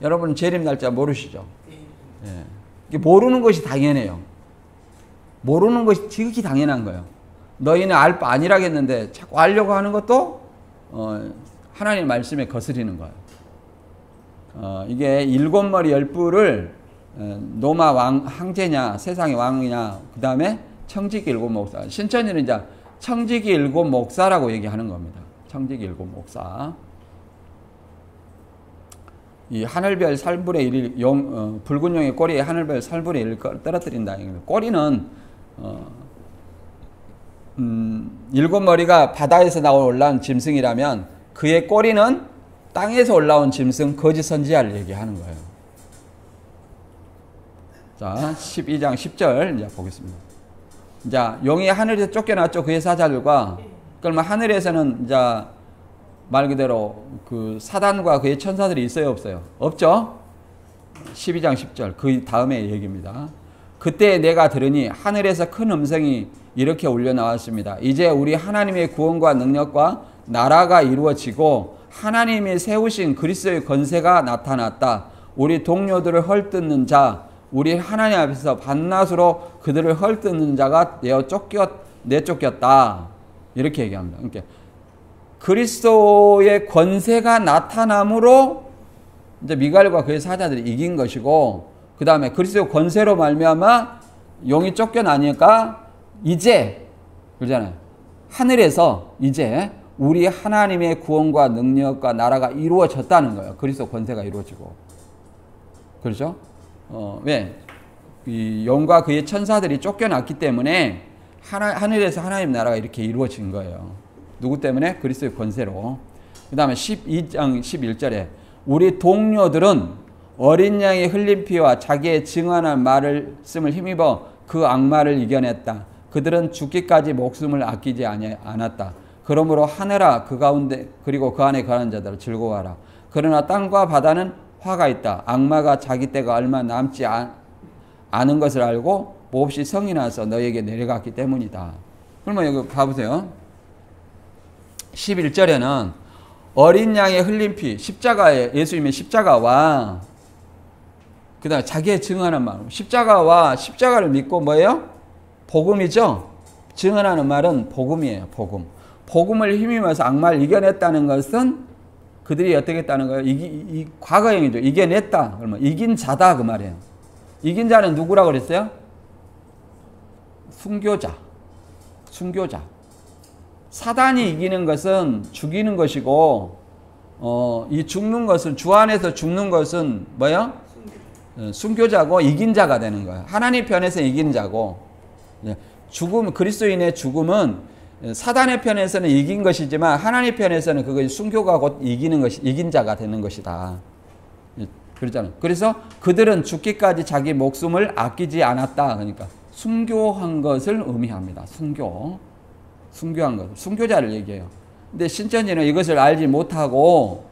여러분 재림 날짜 모르시죠? 예. 모르는 것이 당연해요. 모르는 것이 지극히 당연한 거예요. 너희는 알 바 아니라겠는데 자꾸 알려고 하는 것도 하나님 말씀에 거스리는 거예요. 이게 일곱 머리 열부를 노마 왕 황제냐 세상의 왕이냐 그 다음에 청지기 일곱 목사. 신천지는 이제 청지기 일곱 목사라고 얘기하는 겁니다. 청지기 일곱 목사. 이 하늘별 3분의 1이 붉은 용의 꼬리에 하늘별 3분의 1을 떨어뜨린다. 꼬리는 일곱 머리가 바다에서 올라온 짐승이라면 그의 꼬리는 땅에서 올라온 짐승 거짓 선지자를 얘기하는 거예요. 자, 12장 10절 이제 보겠습니다. 자, 용이 하늘에서 쫓겨났죠. 그의 사자들과. 그러면 하늘에서는 이제 말 그대로 그 사단과 그의 천사들이 있어요, 없어요? 없죠? 12장 10절 그 다음의 얘기입니다. 그때 내가 들으니 하늘에서 큰 음성이 이렇게 울려 나왔습니다. 이제 우리 하나님의 구원과 능력과 나라가 이루어지고 하나님이 세우신 그리스도의 권세가 나타났다. 우리 동료들을 헐뜯는 자, 우리 하나님 앞에서 밤낮으로 그들을 헐뜯는 자가 내쫓겼다. 이렇게 얘기합니다. 그러니까 그리스도의 권세가 나타남으로 이제 미가엘과 그의 사자들이 이긴 것이고, 그 다음에 그리스도의 권세로 말미암아 용이 쫓겨나니까 이제 그러잖아요. 하늘에서 이제 우리 하나님의 구원과 능력과 나라가 이루어졌다는 거예요. 그리스도 권세가 이루어지고. 그렇죠? 왜? 이 용과 그의 천사들이 쫓겨났기 때문에 하늘에서 하나님 나라가 이렇게 이루어진 거예요. 누구 때문에? 그리스도의 권세로. 그 다음에 12장 11절에 우리 동료들은 어린 양의 흘린 피와 자기의 증언한 말씀을 힘입어 그 악마를 이겨냈다. 그들은 죽기까지 목숨을 아끼지 않았다. 그러므로 하늘아 그 가운데 그리고 그 안에 거하는 자들아 즐거워하라. 그러나 땅과 바다는 화가 있다. 악마가 자기 때가 얼마 남지 않은 것을 알고 몹시 성이 나서 너에게 내려갔기 때문이다. 그러면 여기 봐보세요. 11절에는 어린 양의 흘린 피, 십자가에 예수님의 십자가와 그 다음에 자기의 증언하는 마음, 십자가를 믿고 뭐예요? 복음이죠. 증언하는 말은 복음이에요. 복음을 힘입어서 악마를 이겨냈다는 것은 그들이 어떻게 했다는 거예요? 이 과거형이죠. 이겨냈다. 그러면 이긴 자다 그 말이에요. 이긴 자는 누구라고 그랬어요? 순교자. 순교자. 사단이 이기는 것은 죽이는 것이고, 이 죽는 것은, 주 안에서 죽는 것은 뭐야? 순교자고 이긴 자가 되는 거야. 하나님 편에서 이긴 자고, 죽음, 그리스도인의 죽음은 사단의 편에서는 이긴 것이지만 하나님 편에서는 그것이 순교가 곧 이기는 것이, 이긴 자가 되는 것이다. 그러잖아요. 그래서 그들은 죽기까지 자기 목숨을 아끼지 않았다. 그러니까 순교한 것을 의미합니다. 순교한 것. 순교자를 얘기해요. 근데 신천지는 이것을 알지 못하고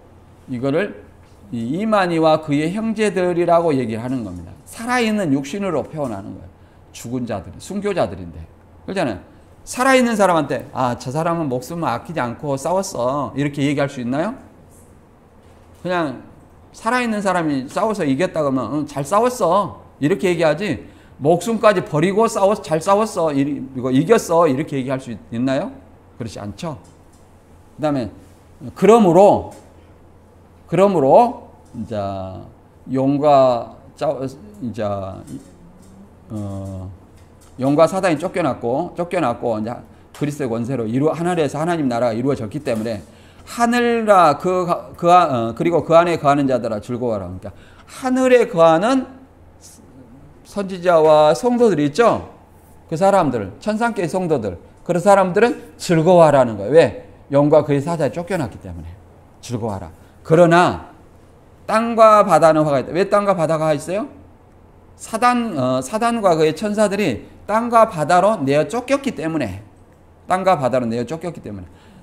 이거를 이만희와 그의 형제들이라고 얘기를 하는 겁니다. 살아있는 육신으로 표현하는 거예요. 죽은 자들, 순교자들인데. 그렇잖아요. 살아있는 사람한테 저 사람은 목숨을 아끼지 않고 싸웠어. 이렇게 얘기할 수 있나요? 그냥 살아있는 사람이 싸워서 이겼다 그러면 잘 싸웠어. 이렇게 얘기하지. 목숨까지 버리고 잘 싸웠어. 이거 이겼어. 이렇게 얘기할 수 있나요? 그렇지 않죠. 그 다음에 그러므로 이제 용과 사단이 쫓겨났고 이제 그리스도의 권세로 하늘에서 하나님 나라가 이루어졌기 때문에 하늘아 그리고 그 안에 거하는 자들아 즐거워라. 그러니까 하늘에 거하는 선지자와 성도들이 있죠. 그 사람들, 천상계의 성도들, 그런 사람들은 즐거워하라는 거예요. 왜? 영과 그의 사자에 쫓겨났기 때문에 즐거워하라. 그러나 땅과 바다는 화가 있다. 왜 땅과 바다가 화 있어요? 사단과 그의 천사들이 땅과 바다로 내어 쫓겼기 때문에.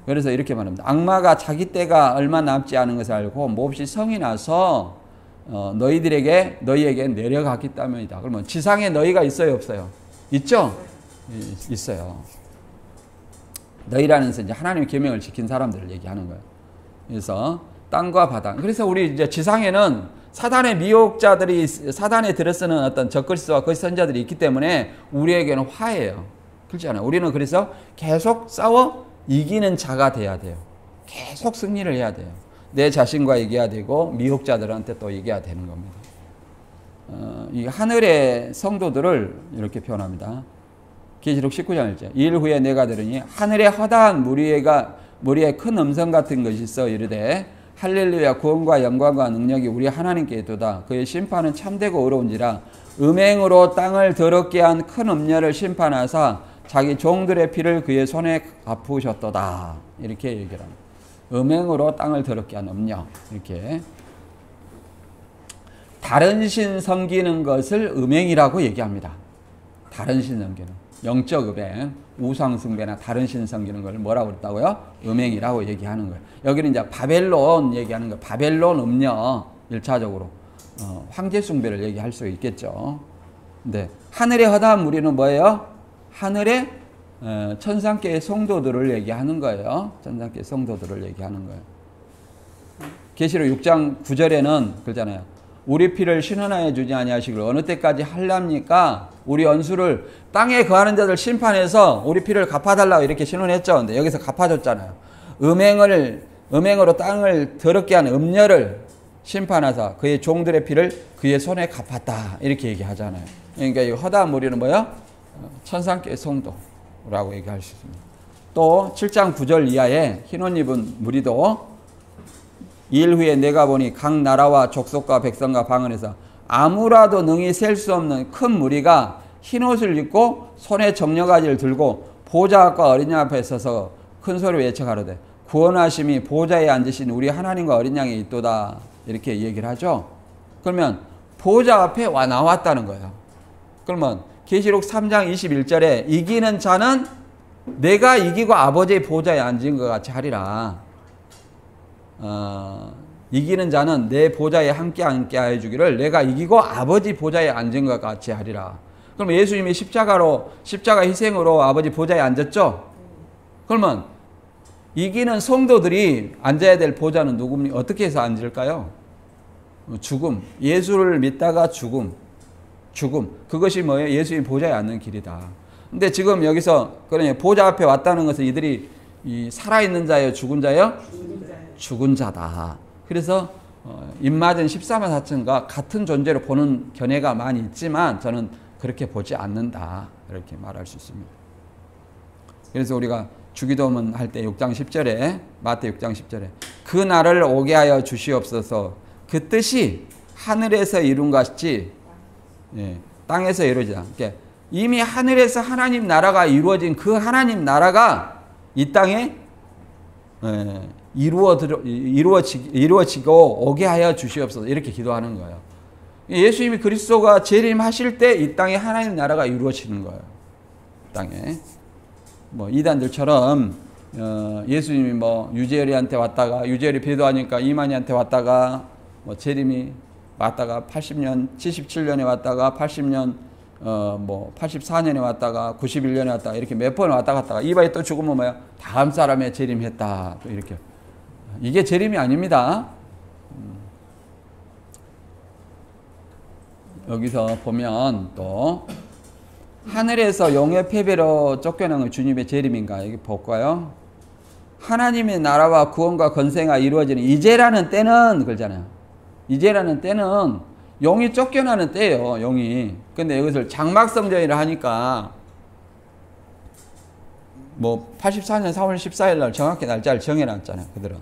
그래서 이렇게 말합니다. 악마가 자기 때가 얼마 남지 않은 것을 알고 몹시 성이 나서 너희에게 내려갔기 때문이다. 그러면 지상에 너희가 있어요, 없어요? 있죠? 있어요. 너희라는 것은 이제 하나님의 계명을 지킨 사람들을 얘기하는 거예요. 그래서 땅과 바다. 그래서 우리 이제 지상에는 사단의 미혹자들이 사단에 들어서는 어떤 적그리스도와 거짓 선자들이 있기 때문에 우리에게는 화예요. 그렇지 않아요? 우리는 그래서 계속 싸워 이기는 자가 돼야 돼요. 계속 승리를 해야 돼요. 내 자신과 얘기해야 되고 미혹자들한테 또 얘기해야 되는 겁니다. 이 하늘의 성도들을 이렇게 표현합니다. 계시록 19장 1절. 이일 후에 내가 들으니 하늘에 허다한 무리의 큰 음성 같은 것이 있어 이르되 할렐루야 구원과 영광과 능력이 우리 하나님께 있도다. 그의 심판은 참되고 의로운지라. 음행으로 땅을 더럽게 한 큰 음녀를 심판하사 자기 종들의 피를 그의 손에 갚으셨도다. 이렇게 얘기를 합니다. 음행으로 땅을 더럽게 한 음녀. 이렇게. 다른 신 섬기는 것을 음행이라고 얘기합니다. 다른 신 섬기는. 영적 음행, 우상 숭배나 다른 신 섬기는 걸 뭐라고 그랬다고요? 음행이라고 얘기하는 거예요. 여기는 이제 바벨론 얘기하는 거예요. 바벨론 음녀. 1차적으로. 황제 숭배를 얘기할 수 있겠죠. 근데 하늘의 허다한 무리는 뭐예요? 하늘의 천상계의 성도들을 얘기하는 거예요. 천상계의 성도들을 얘기하는 거예요. 계시록 6장 9절에는 그러잖아요. 우리 피를 신원하여 주지 아니하시기를 어느 때까지 하렵니까? 우리 연수를 땅에 거하는 자들 심판해서 우리 피를 갚아달라고 이렇게 신원했죠. 근데 여기서 갚아줬잖아요. 음행으로 땅을 더럽게 한 음녀를 심판하사 그의 종들의 피를 그의 손에 갚았다. 이렇게 얘기하잖아요. 그러니까 이 허다한 무리는 뭐야? 천상계의 성도라고 얘기할 수 있습니다. 또 7장 9절 이하에 흰옷 입은 무리도 이일 후에 내가 보니 각 나라와 족속과 백성과 방언에서 아무라도 능히 셀 수 없는 큰 무리가 흰옷을 입고 손에 정려가지를 들고 보좌 앞과 어린 양 앞에 서서 큰 소리로 외쳐가로되 구원하심이 보좌에 앉으신 우리 하나님과 어린 양에 있도다. 이렇게 얘기를 하죠. 그러면 보좌 앞에 나왔다는 거예요. 그러면 계시록 3장 21절에 이기는 자는 내가 이기고 아버지의 보좌에 앉은 것 같이 하리라. 이기는 자는 내 보좌에 함께 하여 주기를 내가 이기고 아버지 보좌에 앉은 것 같이 하리라. 그럼 예수님이 십자가 희생으로 아버지 보좌에 앉았죠? 그러면 이기는 성도들이 앉아야 될 보좌는 누굽니까? 어떻게 해서 앉을까요? 죽음. 예수를 믿다가 죽음. 그것이 뭐예요? 예수님 보좌에 앉는 길이다. 근데 지금 여기서 그러니 보좌 앞에 왔다는 것은 이들이 살아있는 자예요? 죽은 자예요? 죽은 자다. 그래서 입맞은 14만 4천과 같은 존재로 보는 견해가 많이 있지만 저는 그렇게 보지 않는다. 이렇게 말할 수 있습니다. 그래서 우리가 주기도문 할 때 6장 10절에 마태 6장 10절에 그 날을 오게 하여 주시옵소서. 그 뜻이 하늘에서 이룬 것이 땅에서 이루어지다. 그러니까 이미 하늘에서 하나님 나라가 이루어진 그 하나님 나라가 이 땅에 이루어지고 오게 하여 주시옵소서. 이렇게 기도하는 거예요. 예수님이 그리스도가 재림하실 때 이 땅에 하나님 나라가 이루어지는 거예요. 땅에. 뭐 이단들처럼 예수님이 뭐 유재열이한테 왔다가 유재열이 배도하니까 이만희한테 왔다가 뭐 재림이 왔다가 80년 77년에 왔다가 80년 뭐 84년에 왔다가 91년에 왔다가 이렇게 몇 번 왔다 갔다가 이바이 또 죽으면 뭐야? 다음 사람에 재림했다. 또 이렇게. 이게 재림이 아닙니다. 여기서 보면 또 하늘에서 영의 패배로 쫓겨나는 주님의 재림인가? 여기 볼까요? 하나님의 나라와 구원과 건세가 이루어지는 이제라는 때는 그러잖아요. 이제라는 때는 영이 쫓겨나는 때예요. 영이. 근데 이것을 장막성전이라 하니까 뭐 84년 3월 14일 날 정확히 날짜를 정해놨잖아요. 그들은.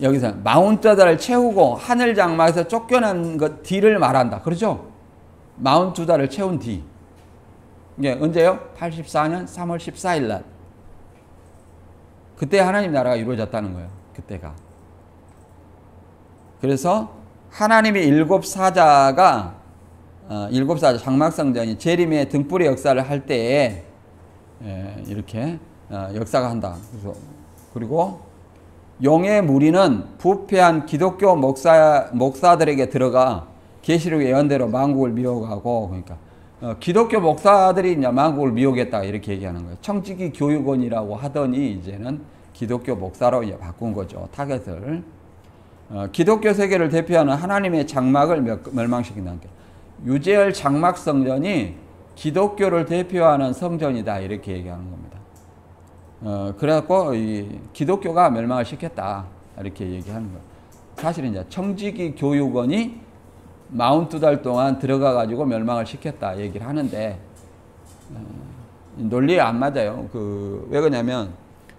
여기서 마흔2달을 채우고 하늘 장막에서 쫓겨난 것 뒤를 말한다. 그렇죠? 42달을 채운 뒤. 이게 언제요? 84년 3월 14일 날. 그때 하나님 나라가 이루어졌다는 거예요. 그때가. 그래서 하나님의 일곱 사자 장막성전이 재림의 등불의 역사를 할 때에 이렇게 역사가 한다. 그리고 용의 무리는 부패한 기독교 목사들에게 들어가 계시록 예언대로 만국을 미혹하고, 그러니까 기독교 목사들이 이제 만국을 미혹했다 이렇게 얘기하는 거예요. 청지기 교육원이라고 하더니 이제는 기독교 목사로 이제 바꾼 거죠. 타겟을. 기독교 세계를 대표하는 하나님의 장막을 멸망시킨다는 게 유재열 장막 성전이 기독교를 대표하는 성전이다 이렇게 얘기하는 겁니다. 그래갖고 이 기독교가 멸망을 시켰다 이렇게 얘기하는 거예요. 사실은 이제 청지기 교육원이 42달 동안 들어가 가지고 멸망을 시켰다 얘기를 하는데 논리에 안 맞아요. 왜 그러냐면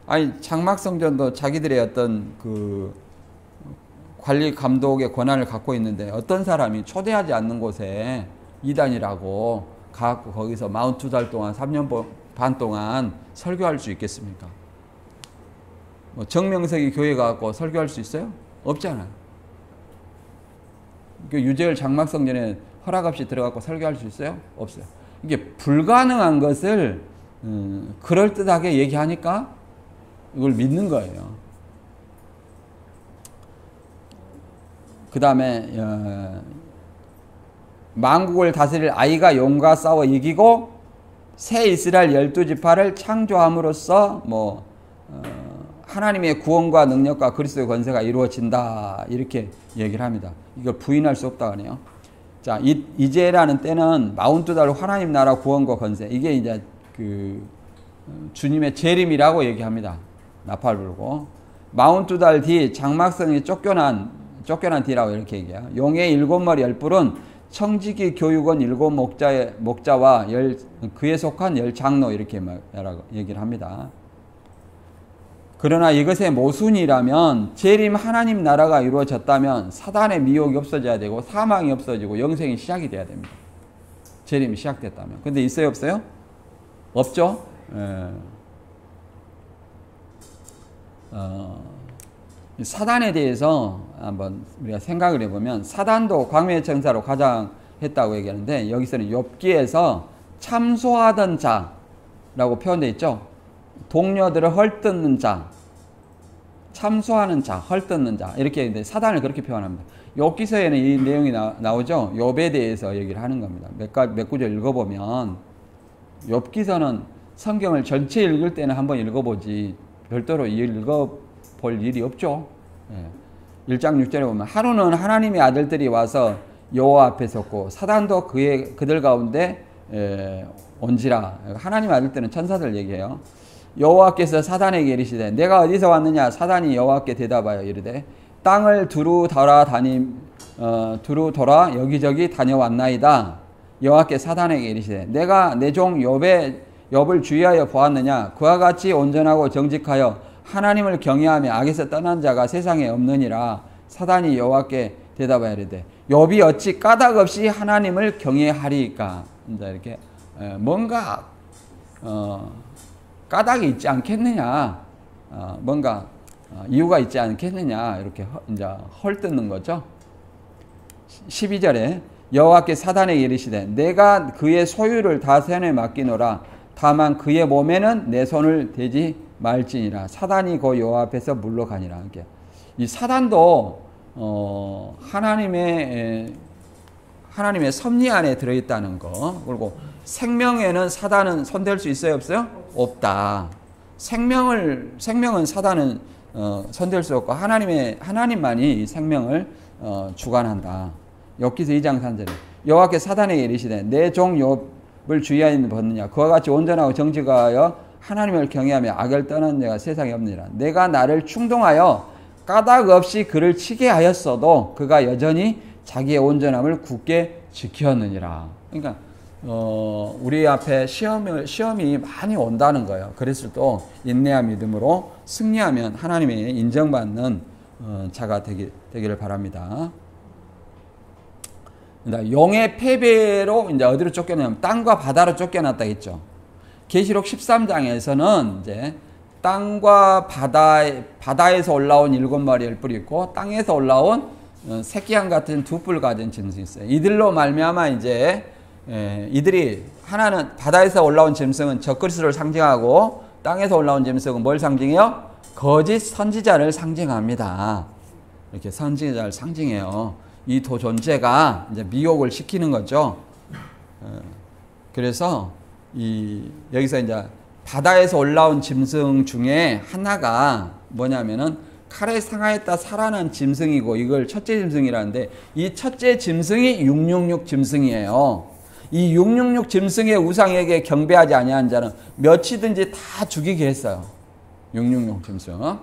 아니 장막 성전도 자기들의 어떤 관리 감독의 권한을 갖고 있는데 어떤 사람이 초대하지 않는 곳에 이단이라고 가고 거기서 42달 동안 3년 반 동안 설교할 수 있겠습니까? 뭐 정명석이 교회 가고 설교할 수 있어요? 없잖아요. 유재열 장막성전에 허락 없이 들어가고 설교할 수 있어요? 없어요. 이게 불가능한 것을 그럴듯하게 얘기하니까 이걸 믿는 거예요. 그 다음에 만국을 다스릴 아이가 용과 싸워 이기고 새 이스라엘 12지파를 창조함으로써 하나님의 구원과 능력과 그리스도의 권세가 이루어진다 이렇게 얘기를 합니다. 이걸 부인할 수 없다고 하네요. 자, 이제라는 때는 42달 하나님 나라 구원과 권세, 이게 이제 주님의 재림이라고 얘기합니다. 나팔 불고 42달 뒤 장막성이 쫓겨난 뒤라고 이렇게 얘기해요. 용의 7머리 10뿔은 청지기 교육원 7 목자와 그에 속한 10장로 이렇게 얘기를 합니다. 그러나 이것의 모순이라면 재림 하나님 나라가 이루어졌다면 사단의 미혹이 없어져야 되고 사망이 없어지고 영생이 시작이 돼야 됩니다. 재림이 시작됐다면. 근데 있어요 없어요? 없죠? 사단에 대해서 한번 우리가 생각을 해보면 사단도 광야의 천사로 가장했다고 얘기하는데 여기서는 욥기에서 참소하던 자라고 표현되어 있죠. 동료들을 헐뜯는 자, 참소하는 자, 헐뜯는 자 이렇게 사단을 그렇게 표현합니다. 욥기서에는 이 내용이 나오죠. 욥에 대해서 얘기를 하는 겁니다. 몇 구절 읽어보면 욥기서는 성경을 전체 읽을 때는 한번 읽어보지 별도로 읽어볼 일이 없죠. 1장 6절에 보면 하루는 하나님의 아들들이 와서 여호와 앞에 섰고 사단도 그들 가운데 온지라. 하나님의 아들들은 천사들 얘기해요. 여호와께서 사단에게 이르시되 내가 어디서 왔느냐. 사단이 여호와께 대답하여 이르되 땅을 두루 돌아 여기저기 다녀왔나이다. 여호와께 사단에게 이르시되 내가 내 종 욥의 욥을 주의하여 보았느냐? 그와 같이 온전하고 정직하여 하나님을 경외하며 악에서 떠난 자가 세상에 없느니라. 사단이 여호와께 대답하여 이르되 욥이 어찌 까닭 없이 하나님을 경외하리이까? 이제 이렇게 뭔가 까닭이 있지 않겠느냐? 뭔가 이유가 있지 않겠느냐? 이렇게 이제 헐뜯는 거죠. 12절에 여호와께 사단에게 이르시되 내가 그의 소유를 다 손에 맡기노라. 다만 그의 몸에는 내 손을 대지 말지니라. 사단이 그 여호와 앞에서 물러가니라. 이 사단도 하나님의 섭리 안에 들어있다는 거. 그리고 생명에는 사단은 손댈 수 있어요, 없어요? 없다. 생명은 사단은 손댈 수 없고 하나님만이 이 생명을 주관한다. 욥기서 2장 3절에 여호와께 사단에게 이르시되 내 종 욥을 주의하여 벗느냐? 그와 같이 온전하고 정직하여 하나님을 경외하며 악을 떠난 자가 세상에 없느니라. 내가 나를 충동하여 까닭 없이 그를 치게 하였어도 그가 여전히 자기의 온전함을 굳게 지켰느니라. 그러니까 우리 앞에 시험이 많이 온다는 거예요. 그랬을 때 인내와 믿음으로 승리하면 하나님의 인정받는 자가 되기를 바랍니다. 용의 패배로 이제 어디로 쫓겨나냐면 땅과 바다로 쫓겨났다 했죠. 계시록 13장에서는 이제 땅과 바다에서 올라온 7마리의 뿔이 있고 땅에서 올라온 새끼양 같은 2뿔 가진 짐승이 있어요. 이들로 말미암아 이제 이들이 하나는 바다에서 올라온 짐승은 적그리스도를 상징하고 땅에서 올라온 짐승은 뭘 상징해요? 거짓 선지자를 상징합니다. 이렇게 선지자를 상징해요. 이 두 존재가 이제 미혹을 시키는 거죠. 그래서 여기서 이제 바다에서 올라온 짐승 중에 하나가 뭐냐면은 칼에 상하였다 살아난 짐승이고 이걸 첫째 짐승이라는데 이 첫째 짐승이 666 짐승이에요. 이 666 짐승의 우상에게 경배하지 아니한 자는 몇이든지 다 죽이게 했어요. 666 짐승.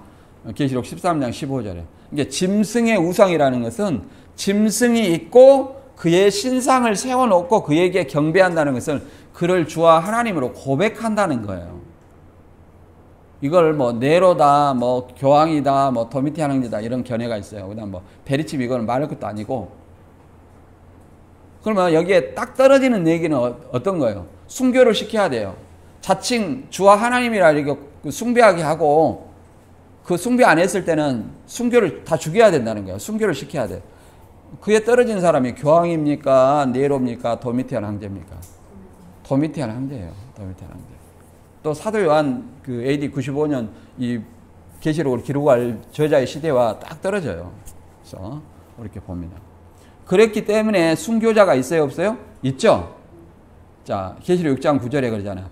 계시록 13장 15절에. 이게 짐승의 우상이라는 것은 짐승이 있고 그의 신상을 세워놓고 그에게 경배한다는 것은 그를 주와 하나님으로 고백한다는 거예요. 이걸 뭐 네로다, 뭐 교황이다, 뭐 도미티안 황제다 이런 견해가 있어요. 그다음 뭐 베리칩 이거는 말할 것도 아니고. 그러면 여기에 딱 떨어지는 얘기는 어떤 거예요? 순교를 시켜야 돼요. 자칭 주와 하나님이라 이렇게 숭배하게 하고 그 숭배 안 했을 때는 순교를 다 죽여야 된다는 거예요. 순교를 시켜야 돼. 그에 떨어진 사람이 교황입니까? 네로입니까? 도미티안 황제입니까? 도미티안 황제예요. 도미티안 황제. 또 사도 요한 그 AD 95년 이 계시록을 기록할 저자의 시대와 딱 떨어져요. 그래서 이렇게 봅니다. 그랬기 때문에 순교자가 있어요, 없어요? 있죠. 자, 계시록 6장 9절에 그러잖아요.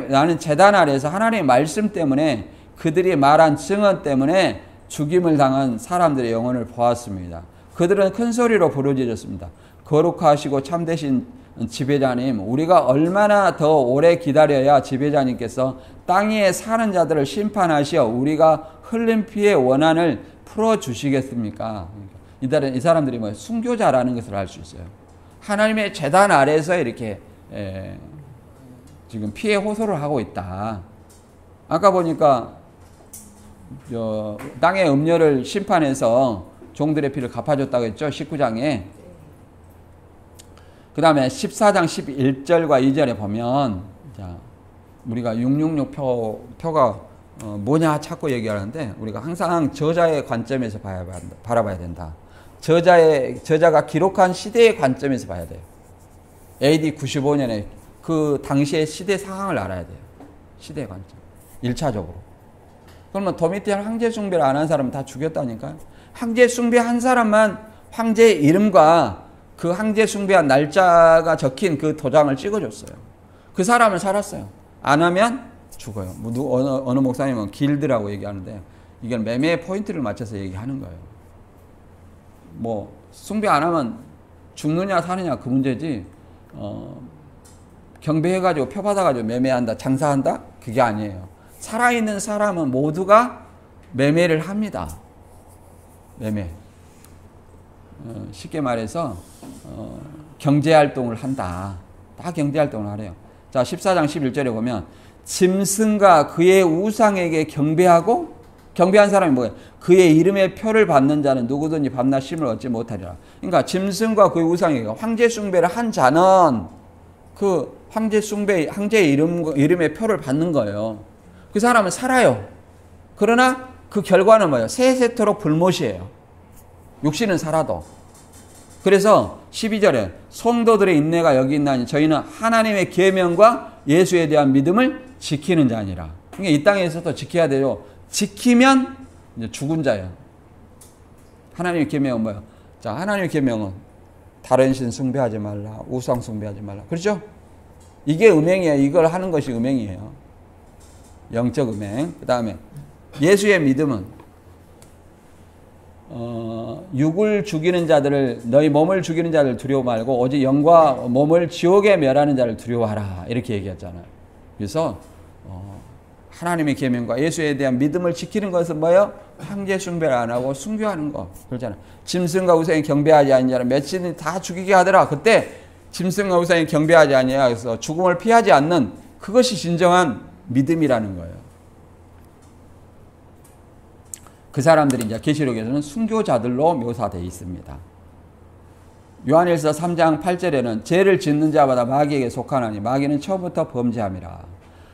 나는 제단 아래에서 하나님의 말씀 때문에 그들이 말한 증언 때문에 죽임을 당한 사람들의 영혼을 보았습니다. 그들은 큰 소리로 부르짖었습니다. 거룩하시고 참되신 지배자님, 우리가 얼마나 더 오래 기다려야 지배자님께서 땅 위에 사는 자들을 심판하시어 우리가 흘린 피의 원한을 풀어주시겠습니까? 이 사람들이 뭐 순교자라는 것을 알 수 있어요. 하나님의 제단 아래에서 이렇게 지금 피해 호소를 하고 있다. 아까 보니까 땅의 음녀를 심판해서 종들의 피를 갚아줬다고 했죠. 19장에. 그 다음에 14장 11절과 2절에 보면 자, 우리가 666 표가 뭐냐 찾고 얘기하는데 우리가 항상 저자의 관점에서 바라봐야 된다. 저자가 기록한 시대의 관점에서 봐야 돼요. AD 95년에 그 당시의 시대 상황을 알아야 돼요. 시대의 관점. 1차적으로. 그러면 도미티안 황제 숭배를 안 한 사람은 다 죽였다니까요. 황제 숭배한 사람만 황제의 이름과 그 황제 숭배한 날짜가 적힌 그 도장을 찍어줬어요. 그 사람은 살았어요. 안 하면 죽어요. 어느 목사님은 길드라고 얘기하는데 이건 매매의 포인트를 맞춰서 얘기하는 거예요. 뭐 숭배 안 하면 죽느냐 사느냐 그 문제지 경배해가지고 표 받아가지고 매매한다 장사한다 그게 아니에요. 살아있는 사람은 모두가 매매를 합니다. 매매. 쉽게 말해서 경제활동을 한다. 다 경제활동을 하래요. 자, 14장 11절에 보면 짐승과 그의 우상에게 경배하고, 경배한 사람이 뭐예요? 그의 이름의 표를 받는 자는 누구든지 밤낮 쉼을 얻지 못하리라. 그러니까 짐승과 그의 우상에게 황제 숭배를 한 자는 그 황제 숭배, 황제의 이름의 표를 받는 거예요. 그 사람은 살아요. 그러나 그 결과는 뭐예요? 세세토록 불못이에요. 육신은 살아도. 그래서 12절에 성도들의 인내가 여기 있나니 저희는 하나님의 계명과 예수에 대한 믿음을 지키는 자니라. 그러니까 이 땅에서도 지켜야 돼요. 지키면 이제 죽은 자예요. 하나님의 계명은 뭐예요? 자, 하나님의 계명은 다른 신 숭배하지 말라, 우상 숭배하지 말라. 그렇죠? 이게 음행이에요. 이걸 하는 것이 음행이에요. 영적 음행. 그 다음에 예수의 믿음은 육을 죽이는 자들을, 너희 몸을 죽이는 자를 두려워 말고 오직 영과 몸을 지옥에 멸하는 자를 두려워하라. 이렇게 얘기했잖아요. 그래서 하나님의 계명과 예수에 대한 믿음을 지키는 것은 뭐예요? 황제 숭배를 안 하고 순교하는 거. 그렇잖아요. 짐승과 우상에 경배하지 아니하는 자는 몇신이 다 죽이게 하더라. 그때 짐승과 우상에 경배하지 아니하여 그래서 죽음을 피하지 않는 그것이 진정한 믿음이라는 거예요. 그 사람들이 이제 계시록에서는 순교자들로 묘사되어 있습니다. 요한일서 3장 8절에는 죄를 짓는 자마다 마귀에게 속하나니 마귀는 처음부터 범죄함이라.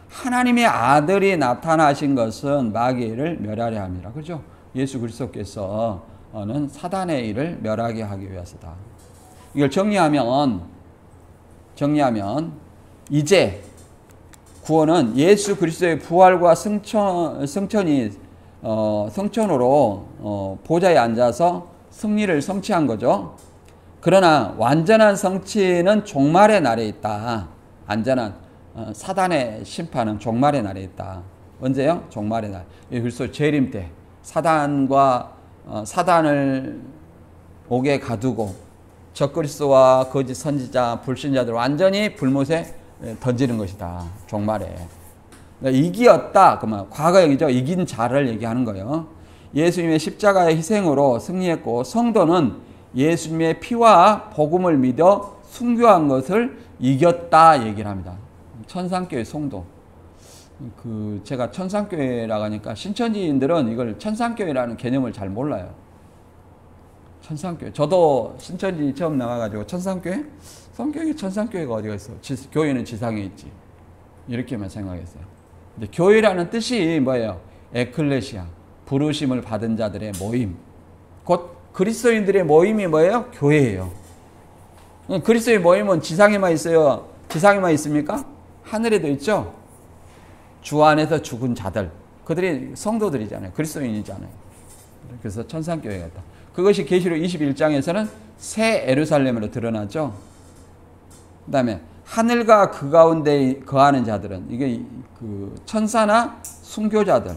하나님의 아들이 나타나신 것은 마귀를 멸하려 함이라. 그렇죠? 예수 그리스도께서는 사단의 일을 멸하게 하기 위해서다. 이걸 정리하면 이제 구원은 예수 그리스도의 부활과 승천으로 보좌에 앉아서 승리를 성취한 거죠. 그러나 완전한 성취는 종말의 날에 있다. 완전한 사단의 심판은 종말의 날에 있다. 언제요? 종말의 날. 그리스도 재림 때 사단을 옥에 가두고 적그리스도와 거짓 선지자, 불신자들 완전히 불못에 던지는 것이다. 종말에. 그러니까 이기었다. 그러면 과거 얘기죠. 이긴 자를 얘기하는 거예요. 예수님의 십자가의 희생으로 승리했고 성도는 예수님의 피와 복음을 믿어 순교한 것을 이겼다 얘기를 합니다. 천상교회 성도. 제가 천상교회라고 하니까 신천지인들은 이걸 천상교회라는 개념을 잘 몰라요. 천상교회. 저도 신천지 처음 나가가지고 천상교회? 성교회 천상교회가 어디가 있어? 교회는 지상에 있지. 이렇게만 생각했어요. 근데 교회라는 뜻이 뭐예요? 에클레시아. 부르심을 받은 자들의 모임. 곧 그리스도인들의 모임이 뭐예요? 교회예요. 그리스도의 모임은 지상에만 있어요? 지상에만 있습니까? 하늘에도 있죠? 주 안에서 죽은 자들. 그들이 성도들이잖아요. 그리스도인이잖아요. 그래서 천상교회가 있다. 그것이 계시록 21장에서는 새 예루살렘으로 드러나죠. 그 다음에 하늘과 그 가운데 거하는 자들은 이게 그 천사나 순교자들,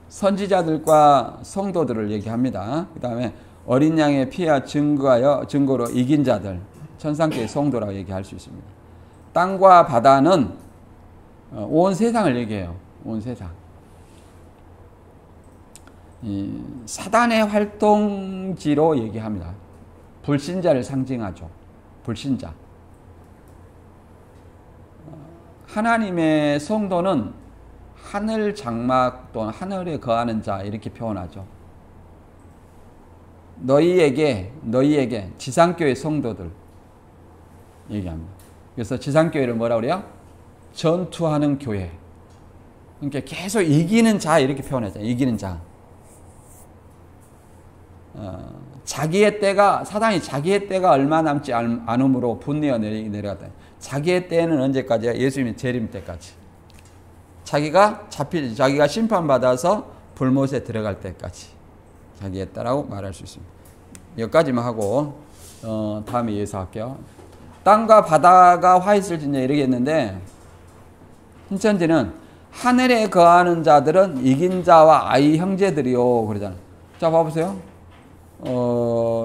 선지자들과 성도들을 얘기합니다. 그 다음에 어린 양의 피와 증거로 이긴 자들, 천상교회 성도라고 얘기할 수 있습니다. 땅과 바다는 온 세상을 얘기해요. 온 세상. 사단의 활동지로 얘기합니다. 불신자를 상징하죠. 불신자. 하나님의 성도는 하늘 장막 또는 하늘에 거하는 자 이렇게 표현하죠. 너희에게 지상교회 성도들 얘기합니다. 그래서 지상교회를 뭐라고 그래요? 전투하는 교회. 그러니까 계속 이기는 자 이렇게 표현하죠. 이기는 자. 사단이 자기의 때가 얼마 남지 않음으로 분내어 내려갔다. 자기의 때는 언제까지야? 예수님의 재림 때까지. 자기가 심판받아서 불못에 들어갈 때까지. 자기의 때라고 말할 수 있습니다. 여기까지만 하고 다음에 예사할게요. 땅과 바다가 화 있을지냐 이렇게 했는데 신천지는 하늘에 거하는 자들은 이긴 자와 아이 형제들이요 그러잖아요. 자 봐보세요.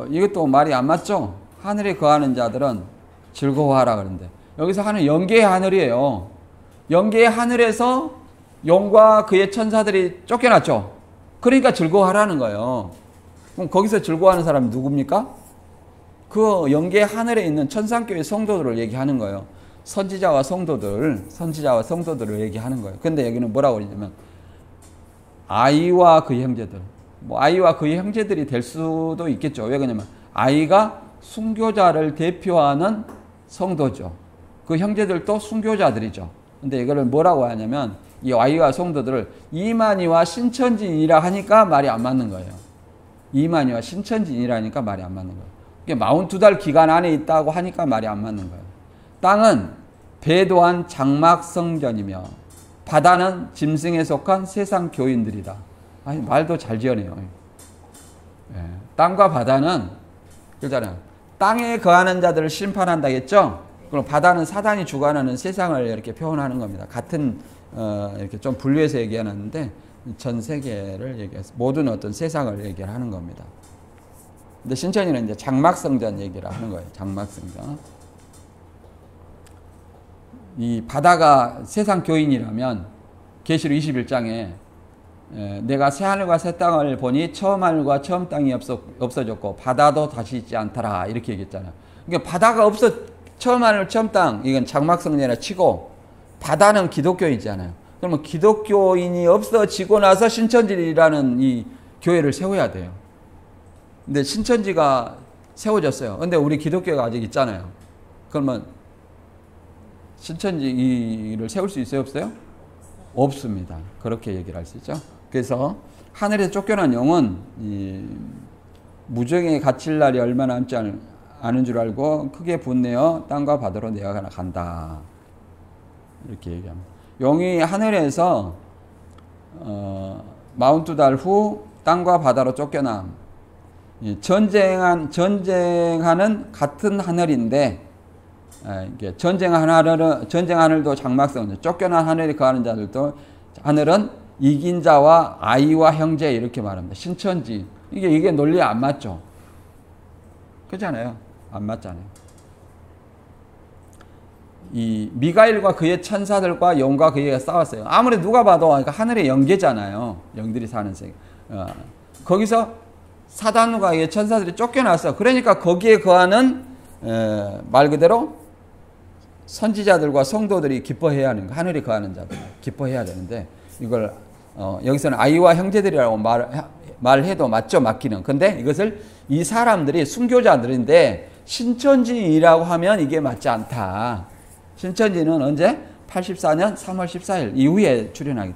이것도 말이 안 맞죠? 하늘에 거하는 자들은 즐거워하라 그러는데 여기서 하는 영계의 하늘이에요. 영계의 하늘에서 용과 그의 천사들이 쫓겨났죠. 그러니까 즐거워하라는 거예요. 그럼 거기서 즐거워하는 사람이 누굽니까? 그 영계의 하늘에 있는 천상교회 성도들을 얘기하는 거예요. 선지자와 성도들을 얘기하는 거예요. 근데 여기는 뭐라고 그러냐면 아이와 그의 형제들. 뭐 아이와 그의 형제들이 될 수도 있겠죠. 왜 그러냐면 아이가 순교자를 대표하는 성도죠. 그 형제들도 순교자들이죠. 근데 이거를 뭐라고 하냐면 이 아이와 성도들을 이만희와 신천지인이라 하니까 말이 안 맞는 거예요. 이만희와 신천지인이라 하니까 말이 안 맞는 거예요. 이게 42달 기간 안에 있다고 하니까 말이 안 맞는 거예요. 땅은 배도한 장막성전이며 바다는 짐승에 속한 세상 교인들이다. 아니, 말도 잘 지어내요. 예. 땅과 바다는 그렇잖아요. 땅에 거하는 자들을 심판한다 했죠. 그럼 바다는 사단이 주관하는 세상을 이렇게 표현하는 겁니다. 같은 이렇게 좀 분류해서 얘기하는데 전 세계를 얘기해서 모든 어떤 세상을 얘기를 하는 겁니다. 근데 신천지는 이제 장막성전 얘기를 하는 거예요. 장막성전. 이 바다가 세상 교인이라면 계시록 21장에 내가 새 하늘과 새 땅을 보니 처음 하늘과 처음 땅이 없어졌고 바다도 다시 있지 않더라 이렇게 얘기했잖아요. 그러니까 바다가 처음 하늘 처음 땅 이건 장막성전이라 치고 바다는 기독교이잖아요. 그러면 기독교인이 없어지고 나서 신천지라는 이 교회를 세워야 돼요. 근데 신천지가 세워졌어요. 근데 우리 기독교가 아직 있잖아요. 그러면 신천지를 세울 수 있어요? 없어요? 없습니다. 그렇게 얘기를 할 수 있죠. 그래서 하늘에서 쫓겨난 영은 이 무정에 갇힐 날이 얼마 남지 않은 줄 알고 크게 분내어 땅과 바다로 내어간다. 이렇게 얘기합니다. 영이 하늘에서 42달 후 땅과 바다로 쫓겨남. 전쟁하는 같은 하늘인데 전쟁 하늘도 장막성, 쫓겨난 하늘에 거하는 자들도 하늘은 이긴 자와 아이와 형제 이렇게 말합니다. 신천지 이게 논리에 안 맞죠. 그렇잖아요. 안 맞잖아요. 이 미가엘과 그의 천사들과 영과 그에게 싸웠어요. 아무리 누가 봐도 하늘의 영계잖아요. 영들이 사는 세계. 거기서 사단과 그의 천사들이 쫓겨났어. 그러니까 거기에 거하는 말 그대로 선지자들과 성도들이 기뻐해야 하는 거. 하늘에 거하는 자들 기뻐해야 되는데 이걸 여기서는 아이와 형제들이라고 말해도 맞죠. 맞기는. 근데 이것을 이 사람들이 순교자들인데 신천지라고 하면 이게 맞지 않다. 신천지는 언제? 84년 3월 14일 이후에 출현하기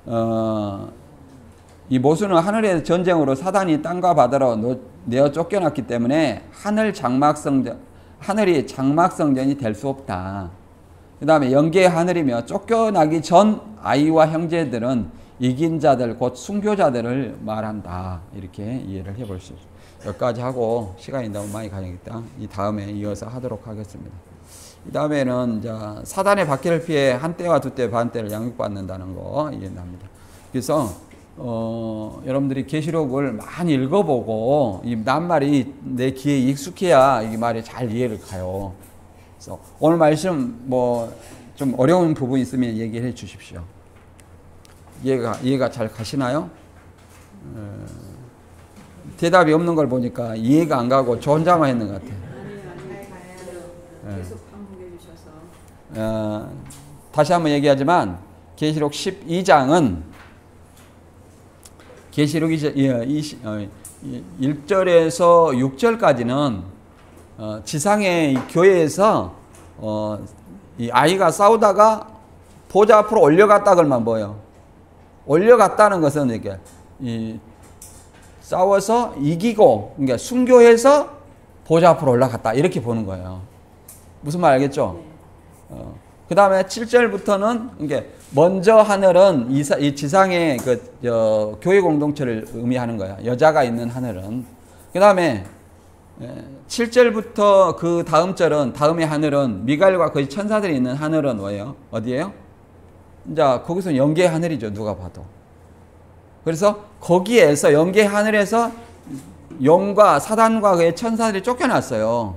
때문에 이 모수는 하늘의 전쟁으로 사단이 땅과 바다로 내어 쫓겨났기 때문에 하늘이 장막성전이 될 수 없다. 그 다음에 영계의 하늘이며 쫓겨나기 전 아이와 형제들은 이긴 자들 곧 순교자들을 말한다. 이렇게 이해를 해볼 수 있습니다. 여기까지 하고 시간이 너무 많이 가야겠다. 이 다음에 이어서 하도록 하겠습니다. 이 다음에는 이제 사단의 박해를 피해 한 때와 두 때 반 때를 양육받는다는 거 이해합니다. 그래서 여러분들이 계시록을 많이 읽어보고 이 낱말이 내 귀에 익숙해야 이 말이 잘 이해를 가요. 그래서 오늘 말씀 뭐 좀 어려운 부분 있으면 얘기해 주십시오. 이해가 잘 가시나요? 대답이 없는 걸 보니까 이해가 안 가고 저 혼자만 했는 것 같아요. 계속 반복해 주셔서. 다시 한번 얘기하지만 계시록 12장은 계시록 1절에서 6절까지는 지상의 교회에서 이 아이가 싸우다가 보좌 앞으로 올려갔다 그러면 뭐예요? 올려갔다는 것은 이렇게 싸워서 이기고 그러니까 순교해서 보좌 앞으로 올라갔다 이렇게 보는 거예요. 무슨 말 알겠죠? 그 다음에 7절부터는 이게 먼저 하늘은 이 지상의 교회 공동체를 의미하는 거야. 여자가 있는 하늘은. 그 다음에 7절부터 그 다음 절은 다음의 하늘은 미가엘과 거의 천사들이 있는 하늘은 뭐예요? 어디예요? 이제 거기서 영계의 하늘이죠. 누가 봐도. 그래서 거기에서 영계의 하늘에서 영과 사단과 그의 천사들이 쫓겨났어요.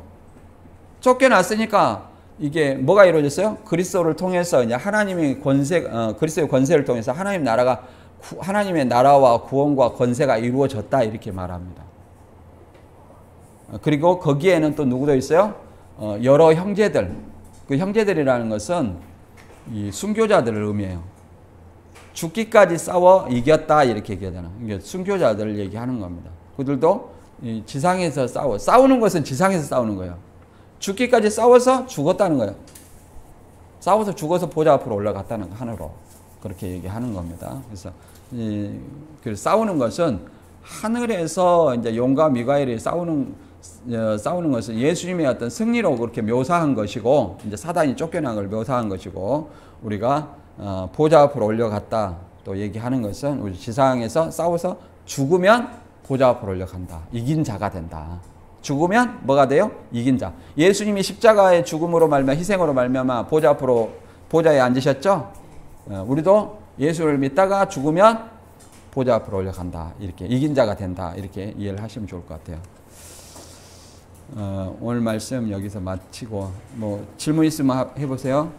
쫓겨났으니까 이게 뭐가 이루어졌어요? 그리스도를 통해서 이제 하나님의 그리스도의 권세를 통해서 하나님의 나라와 구원과 권세가 이루어졌다 이렇게 말합니다. 그리고 거기에는 또 누구도 있어요? 여러 형제들, 그 형제들이라는 것은 이 순교자들을 의미해요. 죽기까지 싸워 이겼다 이렇게 얘기하잖아. 이게 순교자들을 얘기하는 겁니다. 그들도 이 지상에서 싸우는 것은 지상에서 싸우는 거예요. 죽기까지 싸워서 죽었다는 거예요. 싸워서 죽어서 보좌 앞으로 올라갔다는 거, 하늘로. 그렇게 얘기하는 겁니다. 그래서 싸우는 것은 하늘에서 이제 용과 미가엘이 싸우는 것은 예수님의 어떤 승리로 그렇게 묘사한 것이고, 이제 사단이 쫓겨난 걸 묘사한 것이고, 우리가 보좌 앞으로 올려갔다 또 얘기하는 것은 우리 지상에서 싸워서 죽으면 보좌 앞으로 올려간다. 이긴 자가 된다. 죽으면 뭐가 돼요? 이긴 자. 예수님이 십자가의 죽음으로 말미암아 희생으로 말미암아 보좌에 앉으셨죠? 우리도 예수를 믿다가 죽으면 보좌 앞으로 올라간다. 이렇게 이긴 자가 된다. 이렇게 이해를 하시면 좋을 것 같아요. 오늘 말씀 여기서 마치고 뭐 질문 있으면 해보세요.